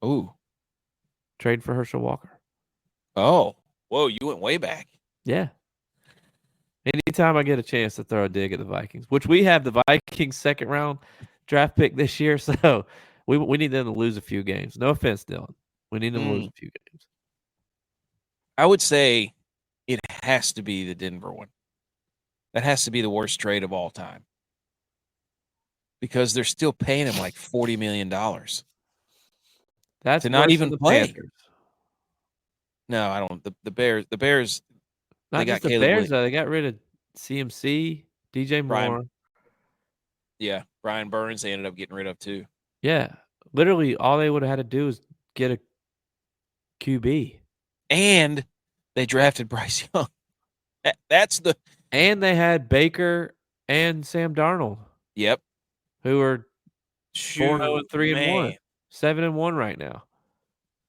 Ooh. Trade for Herschel Walker. Oh. Whoa, you went way back. Yeah. Anytime I get a chance to throw a dig at the Vikings, which we have the Vikings second round draft pick this year, so we need them to lose a few games. No offense, Dylan. We need them to lose a few games. I would say it has to be the Denver one. That has to be the worst trade of all time. Because they're still paying him like $40 million. That's to not even the play. Panthers. No, I don't. The Bears. Not they just got the Caleb Bears, though. They got rid of CMC, DJ Moore. Yeah, Brian Burns they ended up getting rid of too. Yeah. Literally, all they would have had to do is get a QB. And they drafted Bryce Young. That's the And they had Baker and Sam Darnold, Yep. who are 4-0 Shoot, and 3-1, man. 7-1 right now.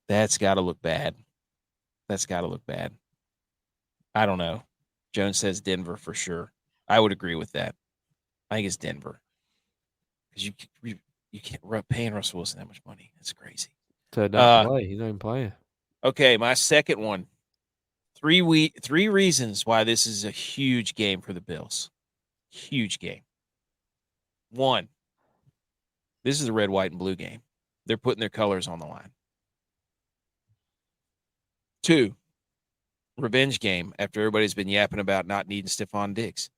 That's got to look bad. That's got to look bad. I don't know. Jones says Denver for sure. I would agree with that. I think it's Denver because you can't paying Russell Wilson that much money. That's crazy. To not play, he's not even playing. Okay, my second one. 3 reasons why this is a huge game for the Bills. Huge game. 1, this is a red, white, and blue game. They're putting their colors on the line. 2, revenge game after everybody's been yapping about not needing Stephon Diggs.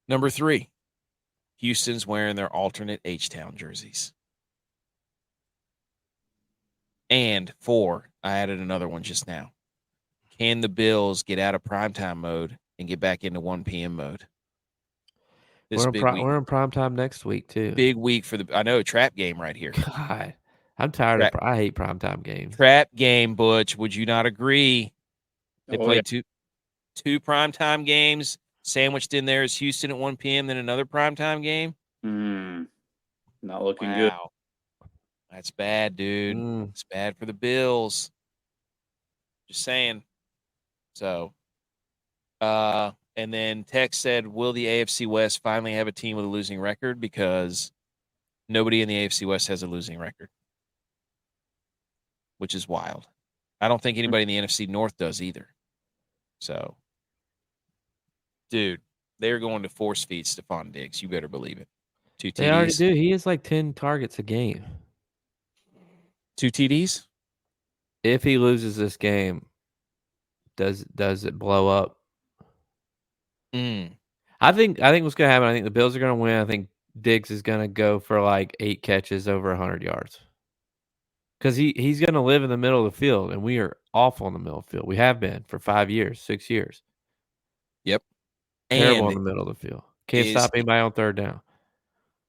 Number 3, Houston's wearing their alternate H-Town jerseys. And 4, I added another one just now. Can the Bills get out of primetime mode and get back into 1 p.m. mode? We're in primetime next week, too. Big week for I know, trap game right here. God, I'm tired of I hate primetime games. Trap game, Butch. Would you not agree? They played two primetime games. Sandwiched in there is Houston at 1 p.m., then another primetime game. Not looking good. That's bad, dude. It's bad for the Bills. Just saying. So, and then Tex said, will the AFC West finally have a team with a losing record? Because nobody in the AFC West has a losing record, which is wild. I don't think anybody in the NFC North does either. So, dude, they're going to force feed Stephon Diggs. You better believe it. 2 TDs. They already do. He has like 10 targets a game. 2 TDs? If he loses this game, does it blow up? I think what's going to happen, I think the Bills are going to win. I think Diggs is going to go for like 8 catches over 100 yards. Because he's going to live in the middle of the field, and we are awful in the middle of the field. We have been for 5 years, 6 years. Yep. Terrible in the middle of the field. Can't stop anybody on third down.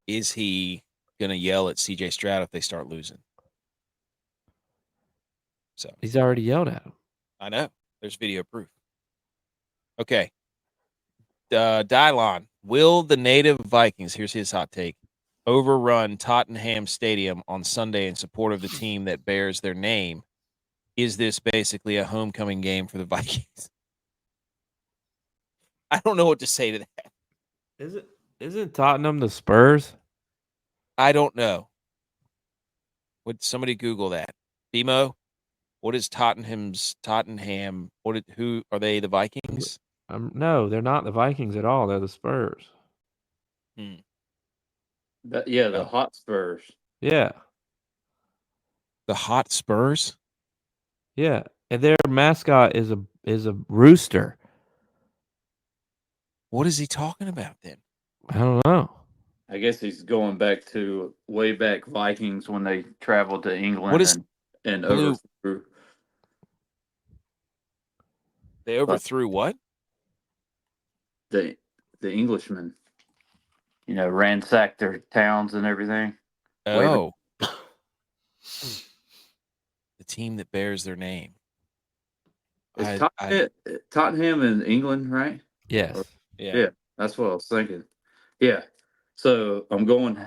Is he going to yell at C.J. Stroud if they start losing? So he's already yelled at him. I know. There's video proof. Okay. Dylon, will the native Vikings, here's his hot take, overrun Tottenham Stadium on Sunday in support of the team that bears their name? Is this basically a homecoming game for the Vikings? I don't know what to say to that. Isn't Tottenham the Spurs? I don't know. Would somebody Google that? BMO, what is Tottenham? Who are they? The Vikings? No, they're not the Vikings at all. They're the Spurs. The hot Spurs. Yeah. The hot Spurs? Yeah. And their mascot is a rooster. What is he talking about then? I don't know. I guess he's going back to way back Vikings when they traveled to England What is and overthrew. They overthrew what? The Englishmen, ransacked their towns and everything. Oh. The team that bears their name. Is Tottenham in England, right? Yes. Yeah, that's what I was thinking. Yeah. So I'm going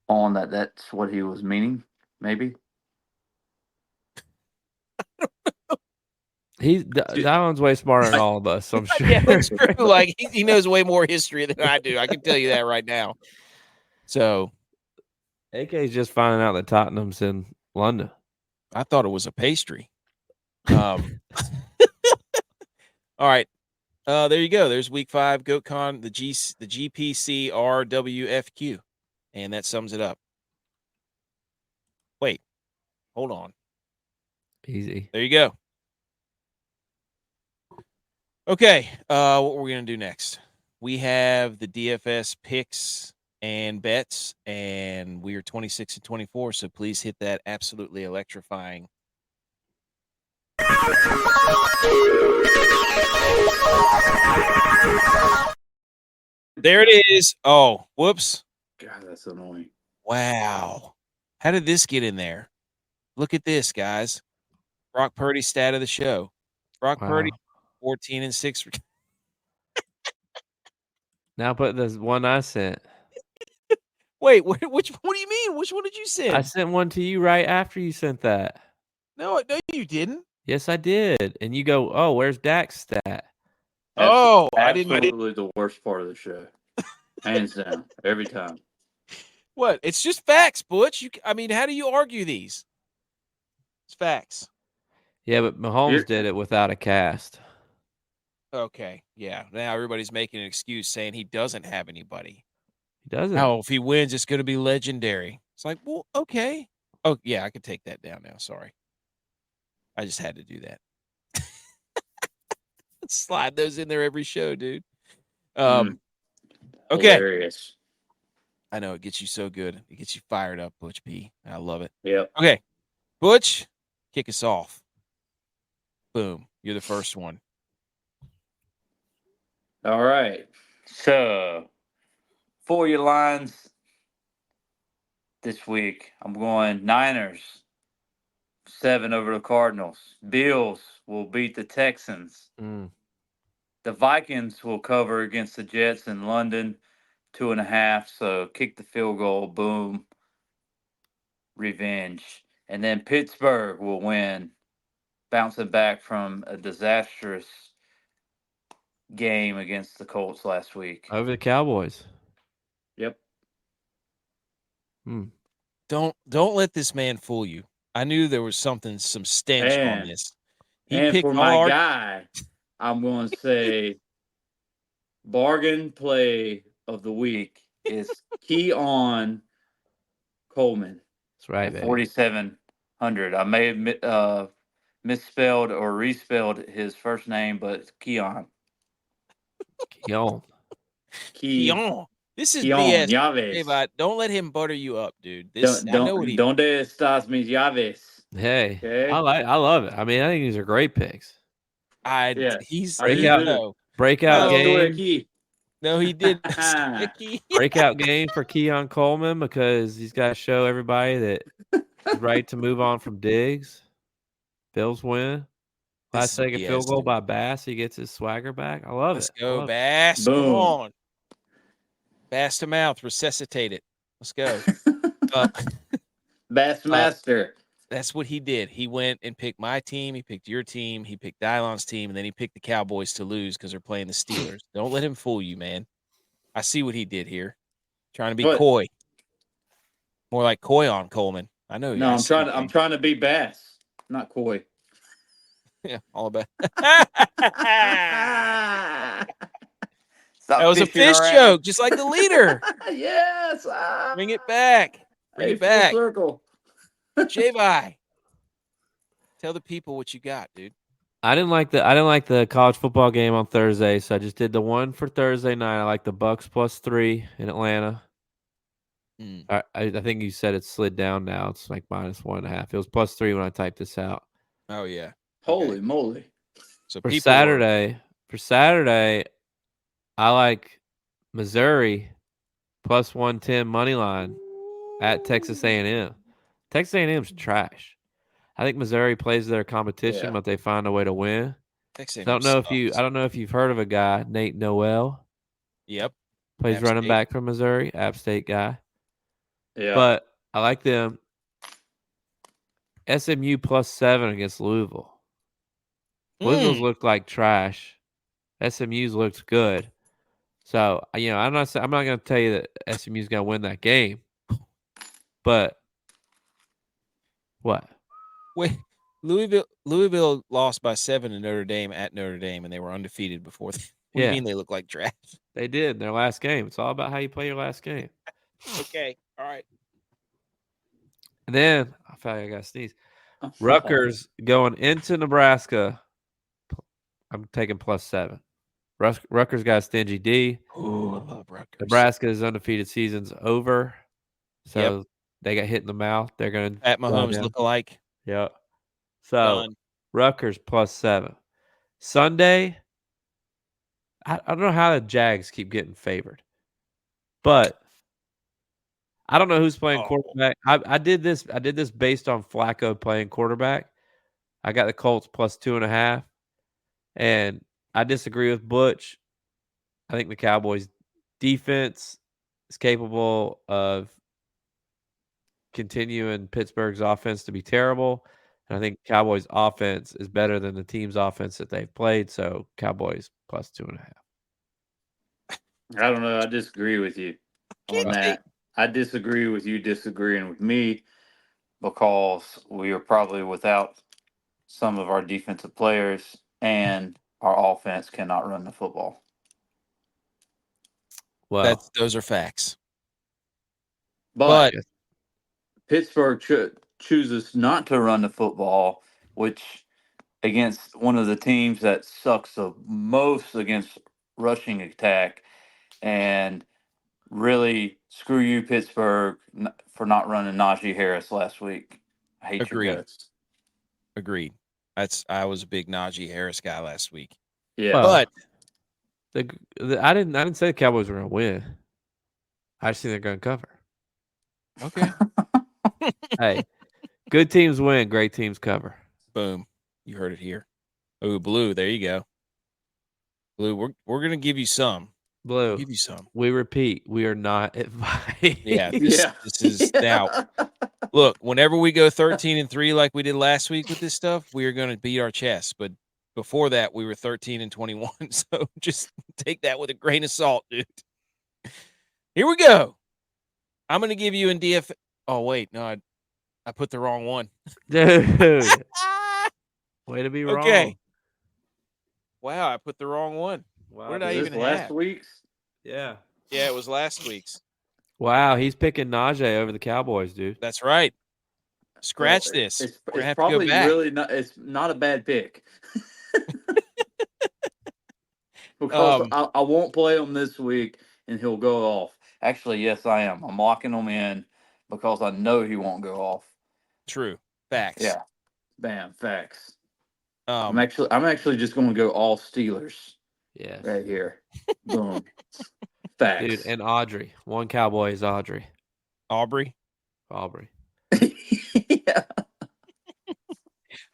on that. That's what he was meaning, maybe. That one's way smarter than all of us, I'm sure. Yeah, it's true. Like he knows way more history than I do. I can tell you that right now. So, AK's just finding out that Tottenham's in London. I thought it was a pastry. All right. There you go. There's week 5 GoatCon, the GPC RWFQ, and that sums it up. Wait, hold on. Easy. There you go. Okay, what we're going to do next? We have the DFS picks and bets, and we are 26-24, so please hit that absolutely electrifying. There it is. Oh, whoops. God, that's annoying. Wow. How did this get in there? Look at this, guys. Brock Purdy stat of the show. Brock Purdy, 14-6. Now put the one I sent. Wait, what do you mean? Which one did you send? I sent one to you right after you sent that. No, you didn't. Yes, I did. And you go, oh, where's Dak's stat? Oh, I didn't. Absolutely the worst part of the show. Hands down. Every time. What? It's just facts, Butch. I mean, how do you argue these? It's facts. Yeah, but Mahomes did it without a cast. Okay. Yeah. Now everybody's making an excuse saying he doesn't have anybody. He doesn't. Oh, if he wins, it's going to be legendary. It's like, well, okay. Oh, yeah, I could take that down now. Sorry. I just had to do that. Slide those in there every show, dude. Okay. Hilarious. I know it gets you so good. It gets you fired up, Butch P. I love it. Yep. Okay. Butch, kick us off. Boom. You're the first one. All right. So, for your lines this week, I'm going Niners, 7 over the Cardinals. Bills will beat the Texans. The Vikings will cover against the Jets in London, 2.5. So, kick the field goal. Boom. Revenge. And then Pittsburgh will win, bouncing back from a disastrous game against the Colts last week. Over the Cowboys. Yep. Don't let this man fool you. I knew there was some stench on this. And for my guy, I'm going to say bargain play of the week is Keon Coleman. That's right, baby. 4,700. I may have misspelled or respelled his first name, but it's Keon. Keon. This is Keon, BS. Yaves. Hey, but don't let him butter you up, dude. I know what he. Donde estás mis llaves? Hey, Okay. I love it. I mean, I think these are great picks. He's breakout game. No, he did. Breakout game for Keon Coleman because he's got to show everybody that he's right to move on from Diggs. Bills win. Last second field goal by Bass. He gets his swagger back. I love it. Let's go, Bass. Come on. Bass to mouth. Resuscitate it. Let's go. Bass Master. That's what he did. He went and picked my team. He picked your team. He picked Dylon's team. And then he picked the Cowboys to lose because they're playing the Steelers. Don't let him fool you, man. I see what he did here. Trying to be coy. More like coy on Coleman. I know. No, I'm trying to be Bass, not coy. Yeah, all about. That was a fish joke, just like the leader. Yes. Bring it back. Bring it back. Full circle. J-Vi. Tell the people what you got, dude. I didn't like the college football game on Thursday, so I just did the one for Thursday night. I like the Bucs +3 in Atlanta. I think you said it slid down now. It's like -1.5. It was +3 when I typed this out. Oh yeah. Holy moly. So for Saturday, I like Missouri +110 money line at Texas A&M. Texas A&M's trash. I think Missouri plays their competition, but they find a way to win. I don't know if you've heard of a guy, Nate Noel. Yep. Plays running back from Missouri, App State guy. Yeah. But I like them. SMU +7 against Louisville. Louisville's looked like trash. SMU's looked good. So, I'm not going to tell you that SMU's going to win that game. But what? Wait, Louisville lost by 7 to Notre Dame at Notre Dame, and they were undefeated before. What do you mean they look like trash? They did in their last game. It's all about how you play your last game. Okay, all right. And then I feel like I got to sneeze. Rutgers going into Nebraska. I'm taking +7. Rutgers got a stingy D. Ooh, I love Rutgers. Nebraska's undefeated season's over. So they got hit in the mouth. They're going to at Mahomes look alike. Yep. So Rutgers +7. Sunday, I don't know how the Jags keep getting favored. But I don't know who's playing Oh. quarterback. I did this based on Flacco playing quarterback. I got the Colts plus 2.5. And I disagree with Butch. I think the Cowboys defense is capable of continuing Pittsburgh's offense to be terrible. And I think Cowboys offense is better than the team's offense that they've played. So Cowboys plus 2.5. I don't know. I disagree with you on that. I disagree with you disagreeing with me because we are probably without some of our defensive players and our offense cannot run the football. Well, Those are facts. But Pittsburgh chooses not to run the football, which against one of the teams that sucks the most against rushing attack, and really screw you, Pittsburgh, for not running Najee Harris last week. I hate Agreed. your guts. Agreed. I was a big Najee Harris guy last week. Yeah, well, but I didn't say the Cowboys were going to win. I just think they're going to cover. Okay. Hey, good teams win, great teams cover. Boom. You heard it here. Oh, Blue, there you go. Blue, we're going to give you some. Blue, We'll give you some. we repeat, we are not advised. Yeah, this is now. Look, whenever we go 13-3 like we did last week with this stuff, we are going to beat our chest. But before that, we were 13-21. So just take that with a grain of salt, dude. Here we go. I'm going to give you in DF. Oh, wait. No, I put the wrong one. Dude. Way to be wrong. Okay. Wow, I put the wrong one. Wow, What did I Is even this last have? week's? Yeah. Yeah, it was last week's. Wow, he's picking Najee over the Cowboys, dude. That's right. Scratch Well, this. It's We're gonna have probably to go back. really not. It's not a bad pick. Because I won't play him this week and he'll go off. Actually, yes, I am. I'm locking him in because I know he won't go off. True. Facts. Yeah. Bam. Facts. Um, I'm actually just going to go all Steelers Yes. right here. Boom. Facts. Dude, and Audrey. One Cowboy is Audrey. Aubrey. Yeah.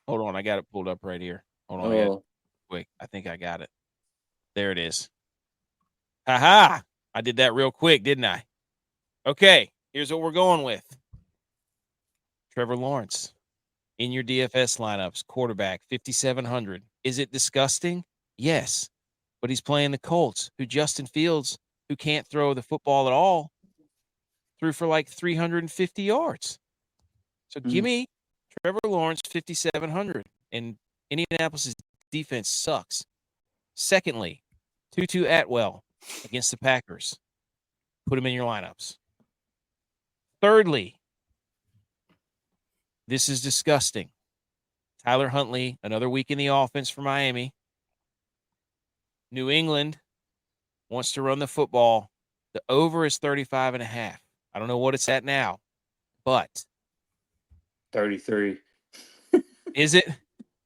Hold on, I got it pulled up right here. Hold on, I got it quick. I think I got it. There it is. Ha! I did that real quick, didn't I? Okay, here's what we're going with. Trevor Lawrence in your DFS lineups, quarterback, 5,700. Is it disgusting? Yes. But he's playing the Colts, who Justin Fields, who can't throw the football at all, threw for like 350 yards. So give me Trevor Lawrence, 5,700. And Indianapolis' defense sucks. Secondly, Tutu Atwell against the Packers. Put him in your lineups. Thirdly, this is disgusting. Tyler Huntley, another week in the offense for Miami. New England wants to run the football. The over is 35.5. I don't know what it's at now, but 33. is it?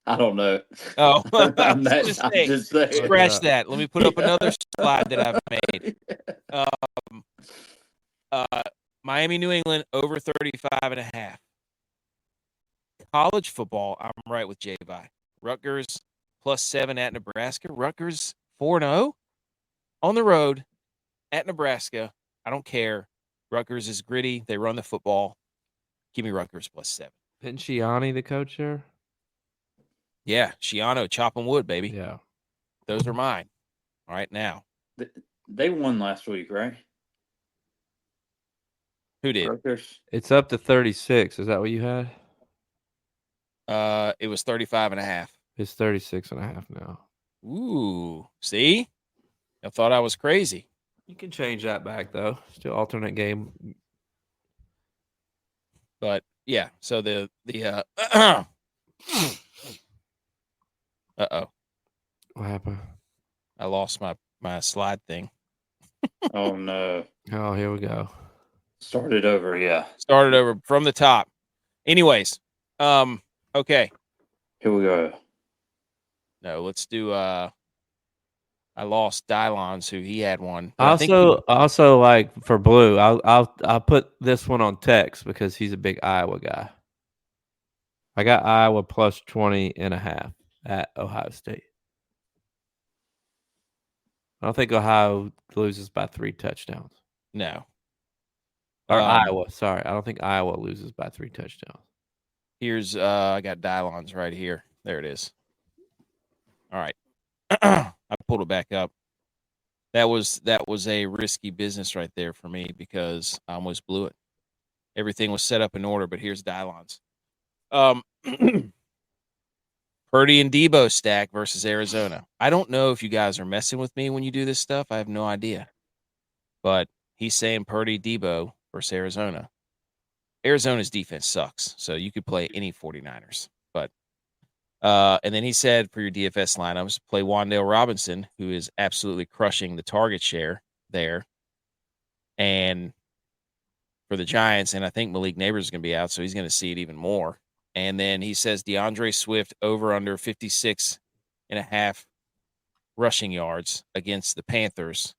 I don't know. Oh, I'm just saying. Scratch that. Let me put up another slide that I've made. Miami, New England, over 35.5. College football, I'm right with J-Vi. Rutgers, +7 at Nebraska. Rutgers, 4-0 on the road at Nebraska. I don't care. Rutgers is gritty. They run the football. Give me Rutgers +7. Isn't Shiani the coach there? Yeah, Shiano, chopping wood, baby. Yeah. Those are mine. All right, now. They won last week, right? Who did? Rutgers. It's up to 36. Is that what you had? It was 35.5. It's 36.5 now. Ooh, see? I thought I was crazy. You can change that back, though. Still alternate game. But, yeah, so the uh-oh. What happened? I lost my slide thing. Oh, no. Oh, here we go. Started over, yeah. Started over from the top. Anyways, okay. Here we go. No, let's do I lost Dylons, who he had one. But I think he, Also like for Blue, I'll put this one on text because he's a big Iowa guy. I got Iowa plus 20.5 at Ohio State. I don't think Ohio loses by 3 touchdowns. no. Or Iowa, sorry. I don't think Iowa loses by 3 touchdowns. Here's I got Dylons right here. There it is. All right. I pulled it back up. That was a risky business right there for me because I almost blew it. Everything was set up in order, but here's Dylons. Purdy and Debo stack versus Arizona. I don't know if you guys are messing with me when you do this stuff. I have no idea. But he's saying Purdy, Debo versus Arizona. Arizona's defense sucks, so you could play any 49ers. But and then he said for your DFS lineups, play Wan'Dale Robinson, who is absolutely crushing the target share there. And for the Giants, and I think Malik Neighbors is going to be out, so he's going to see it even more. And then he says DeAndre Swift over under 56.5 rushing yards against the Panthers.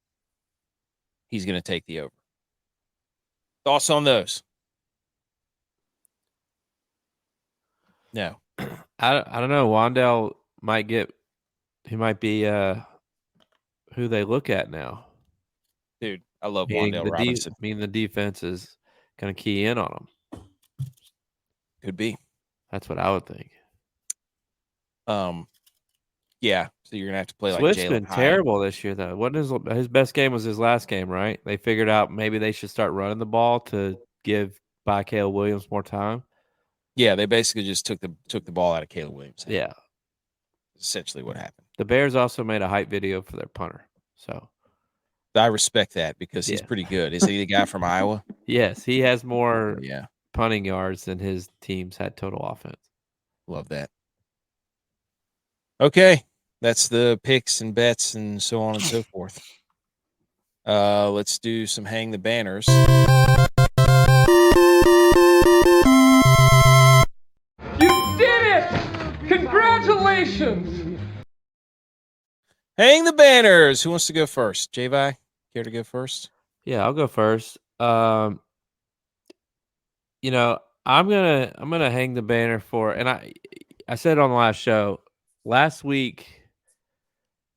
He's going to take the over. Thoughts on those? No. I don't know. Wan'Dale might be who they look at now. Dude, I love Meaning Wan'Dale Robinson. The defense is going to key in on him. Could be. That's what I would think. Yeah. So you're gonna have to play Swift's like Jalen been Hyde. terrible this year, though. What his best game was his last game, right? They figured out maybe they should start running the ball to give Caleb Williams more time. Yeah, they basically just took the ball out of Caleb Williams. Yeah, essentially what happened. The Bears also made a hype video for their punter, so I respect that because he's pretty good. Is he the guy from Iowa? Yes, he has more Yeah. punting yards than his teams had total offense. Love that. Okay, that's the picks and bets and so on and so forth. Let's do some hang the banners. You did it! Congratulations! Hang the banners. Who wants to go first? Javi, care to go first? Yeah, I'll go first. I'm gonna hang the banner for, and I said on the last show, last week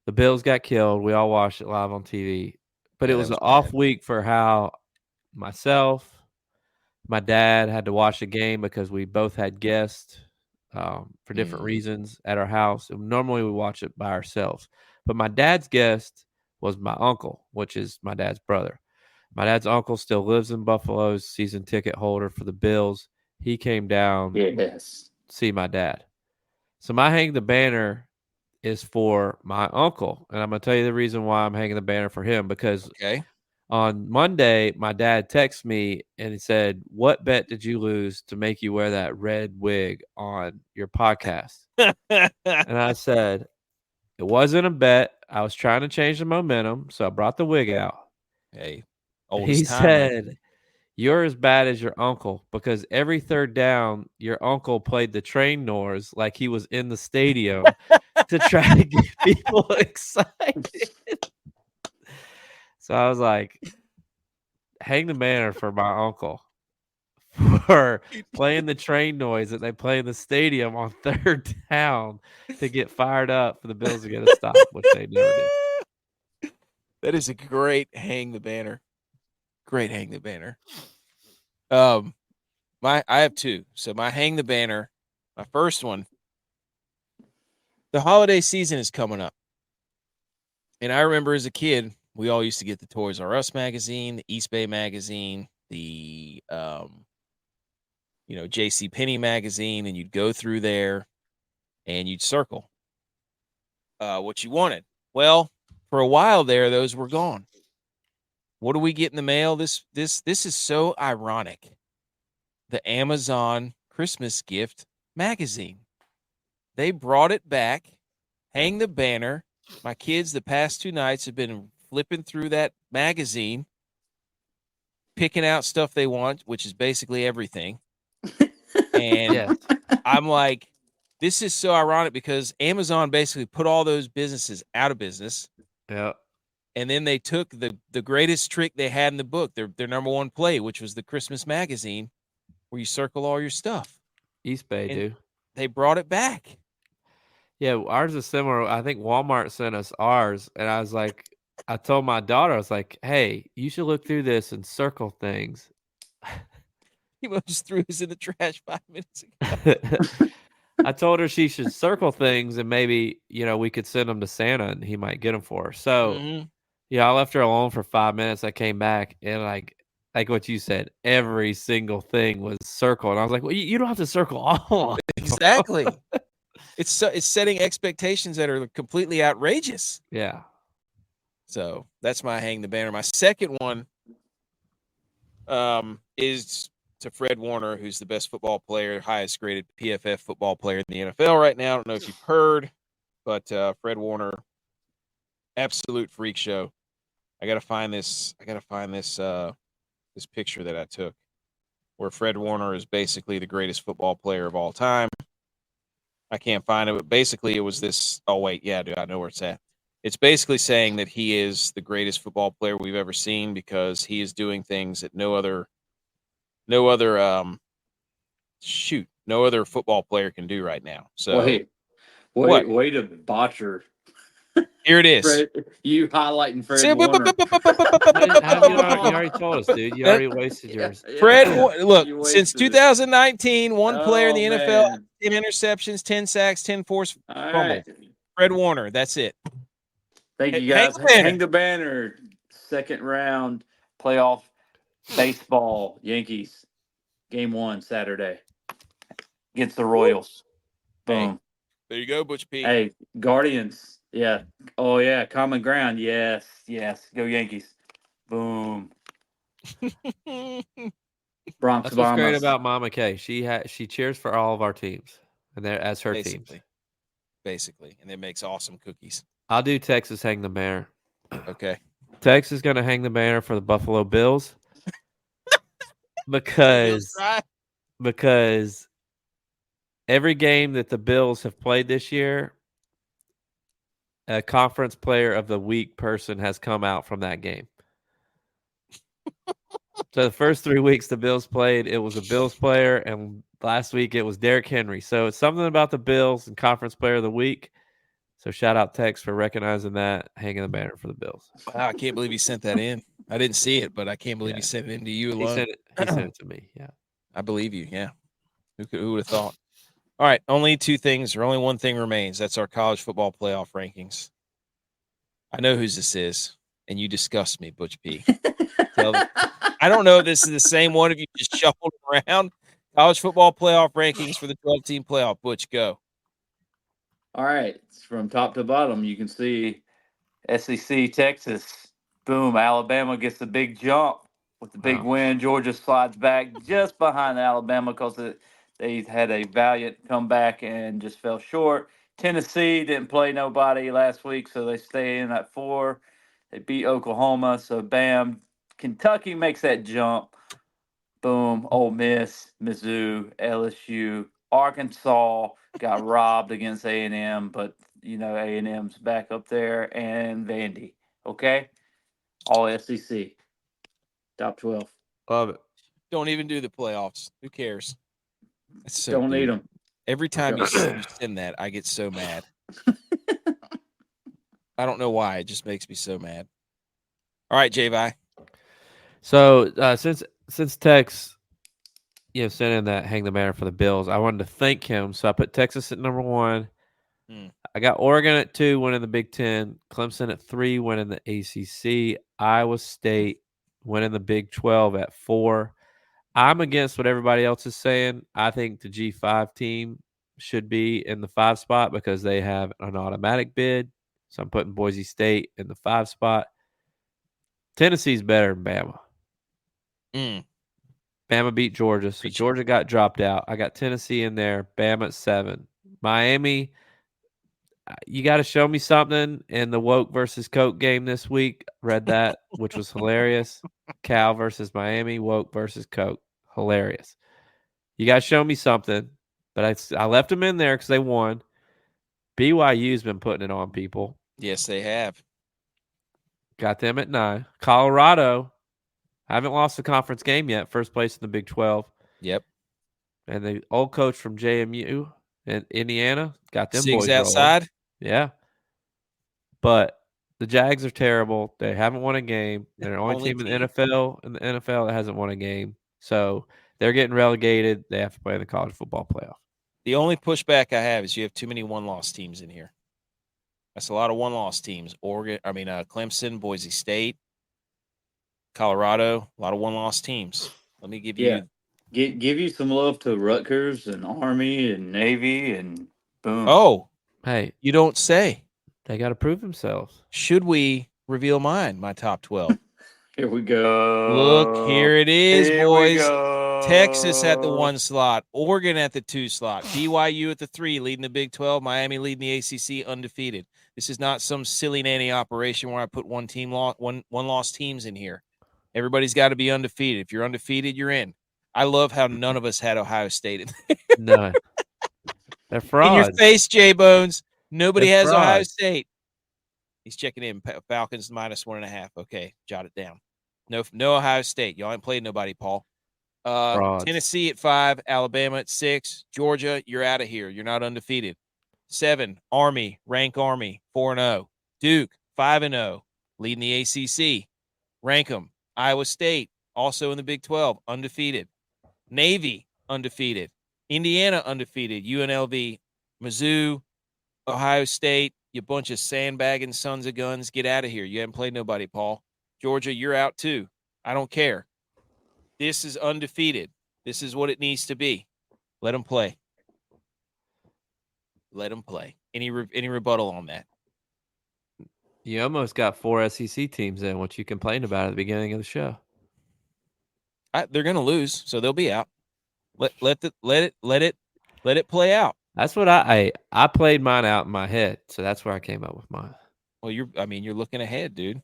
the Bills got killed. We all watched it live on TV, but it was an off week for how myself, my dad had to watch the game because we both had guests for different reasons at our house. And normally we watch it by ourselves, but my dad's guest was my uncle, which is my dad's brother. My dad's uncle still lives in Buffalo, season ticket holder for the Bills. He came down to see my dad. So my hang the banner is for my uncle. And I'm going to tell you the reason why I'm hanging the banner for him, because on Monday, my dad texted me and he said, "What bet did you lose to make you wear that red wig on your podcast?" And I said, "It wasn't a bet. I was trying to change the momentum, so I brought the wig out." Hey, he said, "You're as bad as your uncle because every third down, your uncle played the train noise like he was in the stadium to try to get people excited." So I was like, hang the banner for my uncle for playing the train noise that they play in the stadium on third down to get fired up for the Bills to get a stop, which they never did. That is a great hang the banner. Great hang the banner. I have two. So my hang the banner, my first one, the holiday season is coming up. And I remember as a kid, we all used to get the Toys R Us magazine, the East Bay magazine, the J.C. Penney magazine, and you'd go through there and you'd circle what you wanted. Well, for a while there, those were gone. What do we get in the mail? This is so ironic. The Amazon Christmas gift magazine. They brought it back. Hang the banner. My kids the past 2 nights have been flipping through that magazine, picking out stuff they want, which is basically everything. And I'm like, this is so ironic because Amazon basically put all those businesses out of business. Yeah. And then they took the greatest trick they had in the book, their number one play, which was the Christmas magazine, where you circle all your stuff. East Bay, And do. they brought it back. Yeah, ours is similar. I think Walmart sent us ours, and I was like, I told my daughter, I was like, hey, you should look through this and circle things. He just threw his in the trash 5 minutes ago. I told her she should circle things, and maybe, we could send them to Santa, and he might get them for her. So, I left her alone for 5 minutes. I came back, and like what you said, every single thing was circled. And I was like, well, you don't have to circle all of them. Exactly. It's setting expectations that are completely outrageous. Yeah. So that's my hang the banner. My second one is to Fred Warner, who's the best football player, highest graded PFF football player in the NFL right now. I don't know if you've heard, but Fred Warner, absolute freak show. I gotta find this this picture that I took where Fred Warner is basically the greatest football player of all time. I can't find it, but basically it was this. Oh wait, yeah, dude, I know where it's at. It's basically saying that he is the greatest football player we've ever seen because he is doing things that no other football player can do right now. So wait a botcher. Here it is. Fred, you highlighting Fred Warner. You already told us, dude. You already wasted yours. Fred, look, since 2019, one player in the NFL, man. 10 interceptions, 10 sacks, 10 forced fumbles. Right. Fred Warner, that's it. Thank you, guys. Hang the banner. Second round playoff baseball. Yankees. Game 1 Saturday against the Royals. Boom. Hey, there you go, Butch P. Hey, Guardians. Yeah. Oh, yeah. Common ground. Yes. Go Yankees. Boom. Bronx That's what's great Bombers. about Mama K. She cheers for all of our teams, and they're as her teams. Basically, and it makes awesome cookies. I'll do Texas hang the banner. Okay. Texas is going to hang the banner for the Buffalo Bills because every game that the Bills have played this year, a conference player of the week person has come out from that game. So the first 3 weeks the Bills played, it was a Bills player, and last week it was Derrick Henry. So it's something about the Bills and conference player of the week. So shout out Tex for recognizing that, hanging the banner for the Bills. Wow, I can't believe he sent that in. I didn't see it, but I can't believe he sent it in to you alone. He sent it to me. Yeah, I believe you. Yeah, who would have thought? All right, only only one thing remains. That's our college football playoff rankings. I know whose this is, and you disgust me, Butch P. I don't know if this is the same one if you just shuffled around. College football playoff rankings for the 12-team playoff. Butch, go. All right. From top to bottom, you can see SEC, Texas. Boom. Alabama gets a big jump with the big win. Georgia slides back just behind Alabama because they had a valiant comeback and just fell short. Tennessee didn't play nobody last week, so they stay in at 4. They beat Oklahoma, so bam. Kentucky makes that jump. Boom. Ole Miss, Mizzou, LSU, Arkansas got robbed against A&M, but, A&M's back up there, and Vandy. Okay? All SEC. Top 12. love it. Don't even do the playoffs. Who cares? Don't need them. Every time you send that, I get so mad. I don't know why. It just makes me so mad. All right, J-Vi. So since Tex, sent in that hang the banner for the Bills, I wanted to thank him. So I put Texas at number 1. I got Oregon at 2, winning the Big Ten. Clemson at 3, winning the ACC. Iowa State winning the Big 12 at 4. I'm against what everybody else is saying. I think the G5 team should be in the 5 spot because they have an automatic bid. So I'm putting Boise State in the 5 spot. Tennessee's better than Bama. Bama beat Georgia, so Georgia got dropped out. I got Tennessee in there. Bama at 7. Miami, you got to show me something in the woke versus Coke game this week. Read that, which was hilarious. Cal versus Miami, woke versus Coke. Hilarious. You got to show me something, but I left them in there because they won. BYU's been putting it on people. Yes, they have. Got them at 9. Colorado haven't lost a conference game yet. First place in the Big 12. Yep. And the old coach from JMU in Indiana got them Sigs boys rolling. outside. Yeah. But the Jags are terrible. They haven't won a game. They're the only team in the NFL that hasn't won a game. So they're getting relegated. They have to play in the college football playoff. The only pushback I have is you have too many one-loss teams in here. That's a lot of one-loss teams. Clemson, Boise State, Colorado, a lot of one-loss teams. Let me give you give you some love to Rutgers and Army and Navy and boom. Oh, hey, you don't say. They got to prove themselves. Should we reveal my top 12? Here we go. Look, here it is, Here boys. we go. Texas at the 1 slot, Oregon at the 2 slot, BYU at the 3, leading the Big 12, Miami leading the ACC undefeated. This is not some silly nanny operation where I put one loss teams in here. Everybody's got to be undefeated. If you're undefeated, you're in. I love how none of us had Ohio State. No. They're frauds. In your face, J-Bones. Nobody They're has frauds. Ohio State. He's checking in. Falcons -1.5. Okay, jot it down. No Ohio State. Y'all ain't played nobody, Paul. Tennessee at 5, Alabama at 6, Georgia, you're out of here. You're not undefeated. 7, Army, rank Army, 4-0. Duke, 5-0, leading the ACC. Rank them. Iowa State, also in the Big 12, undefeated. Navy, undefeated. Indiana, undefeated. UNLV, Mizzou, Ohio State, you bunch of sandbagging sons of guns. Get out of here. You haven't played nobody, Paul. Georgia, you're out too. I don't care. This is undefeated. This is what it needs to be. Let them play. Let them play. Any rebuttal on that? You almost got 4 SEC teams in, what you complained about at the beginning of the show. They're going to lose, so they'll be out. Let it play out. That's what I played mine out in my head, so that's where I came up with mine. Well, you're looking ahead, dude.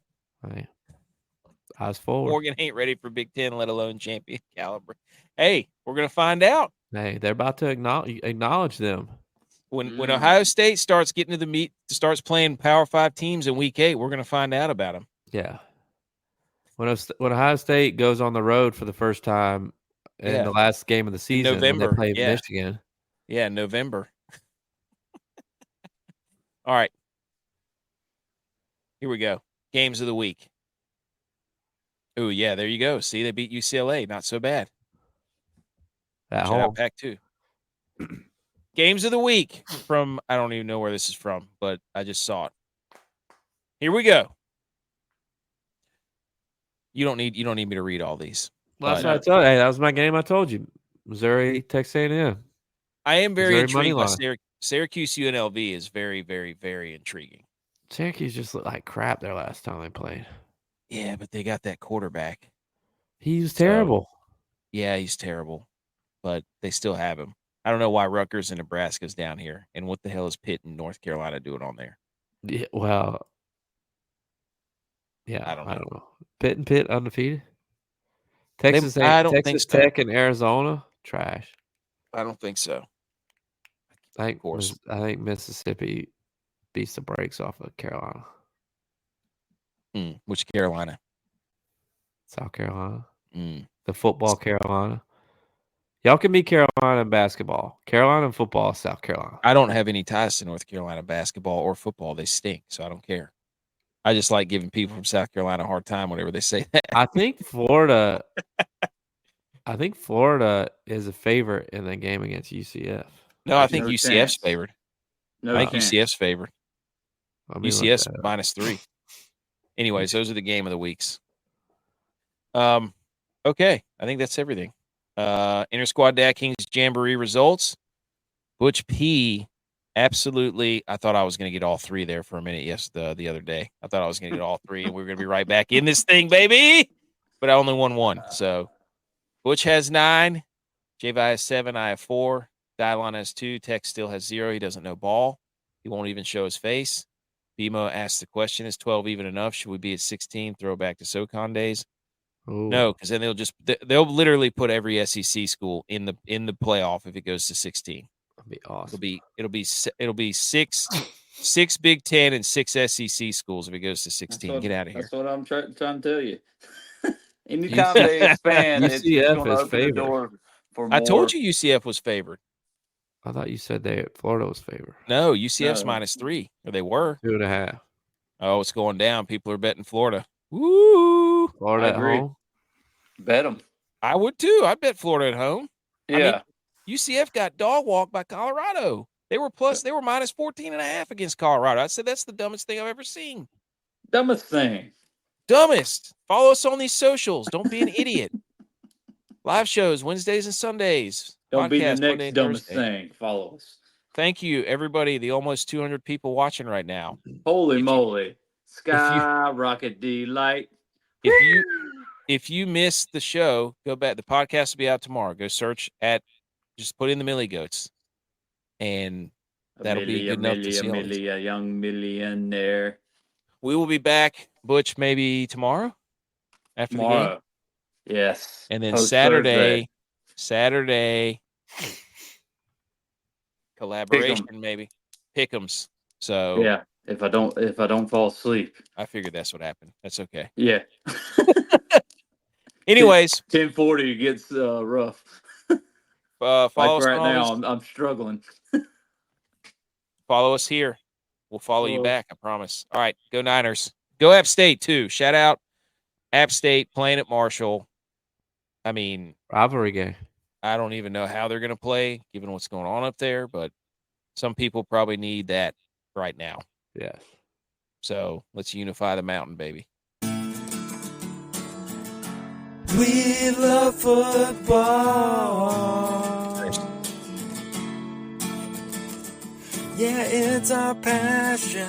I was forward. Oregon ain't ready for Big Ten, let alone champion caliber. Hey, we're going to find out. Hey, they're about to acknowledge them. When Ohio State starts getting to the meat, starts playing Power 5 teams in Week 8, we're going to find out about them. Yeah. When Ohio State goes on the road for the first time in the last game of the season, November, they play Michigan. Yeah, November. All right. Here we go. Games of the week. Oh, yeah, there you go. See, they beat UCLA. Not so bad. At Shout home. out Pac-2. Games of the week from, I don't even know where this is from, but I just saw it. Here we go. You don't need me to read all these. Well, that's what I told you. Hey, that was my game I told you. Missouri, Texas A&M. I am very Missouri intrigued by money Syracuse UNLV is very, very, very intriguing. Syracuse just looked like crap their last time they played. Yeah, but they got that quarterback. He was terrible. Yeah, he's terrible, but they still have him. I don't know why Rutgers and Nebraska's down here, and what the hell is Pitt and North Carolina doing on there? Yeah, well, yeah, I don't know. Pitt undefeated. Texas Tech and Arizona trash. I don't think so. I think Mississippi beats the brakes off of Carolina. Which Carolina? South Carolina. The football Carolina. Y'all can beat Carolina in basketball. Carolina in football is South Carolina. I don't have any ties to North Carolina basketball or football. They stink, so I don't care. I just like giving people from South Carolina a hard time whenever they say that. I think Florida is a favorite in the game against UCF. No, I think UCF's favored. No, I think UCF's favored. UCF's -3. Anyways, those are the game of the weeks. Okay, I think that's everything. Inter Squad Dad Kings Jamboree results. Butch P. Absolutely. I thought I was going to get all 3 there for a minute. The other day. I thought I was going to get all 3, and we were going to be right back in this thing, baby. But I only won 1. So Butch has 9. J-Vi has 7. I have 4. Dylon has 2. Tex still has 0. He doesn't know ball. He won't even show his face. BMO asked the question, is 12 even enough? Should we be at 16? Throw back to SoCon days? Ooh. No, because then they'll literally put every SEC school in the playoff if it goes to 16. That'd be awesome. It'll be 6 6 Big Ten and 6 SEC schools if it goes to 16. Get out of here. That's what I'm trying to tell you. Anytime they expand, it's UCF going to is open the favored. door for more. I told you UCF was favored. I thought you said Florida was favored. No, UCF's No. -3, or they were. 2.5. Oh, it's going down. People are betting Florida. Woo! Florida I at agree. home. Bet them. I would too. I'd bet Florida at home. Yeah. I mean, UCF got dog walked by Colorado. They were -14.5 against Colorado. I said that's the dumbest thing I've ever seen. Dumbest thing. Dumbest. Follow us on these socials. Don't be an idiot. Live shows Wednesdays and Sundays. Don't be the Podcast Monday next and dumbest Thursday. thing. Follow us. Thank you, everybody. The almost 200 people watching right now. Holy If you- moly. Skyrocket delight. If you missed the show, go back. The podcast will be out tomorrow. Go search just put in the Millie Goats, and that'll be good enough to see all these. A young millionaire. We will be back, Butch, maybe tomorrow after the game, Tomorrow. Yes. and then Post Saturday collaboration, maybe Pick'ems. So Yeah. If I don't fall asleep. I figured that's what happened. That's okay. Yeah. Anyways, 10:40 gets rough. follow Like us right on all now, these- I'm struggling. Follow us here. We'll follow you Well- back. I promise. All right. Go Niners. Go App State, too. Shout out App State playing at Marshall. I mean, Rivalry game. I don't even know how they're going to play, given what's going on up there, but some people probably need that right now. Yes. So let's unify the mountain, baby. We love football. Yeah, it's our passion.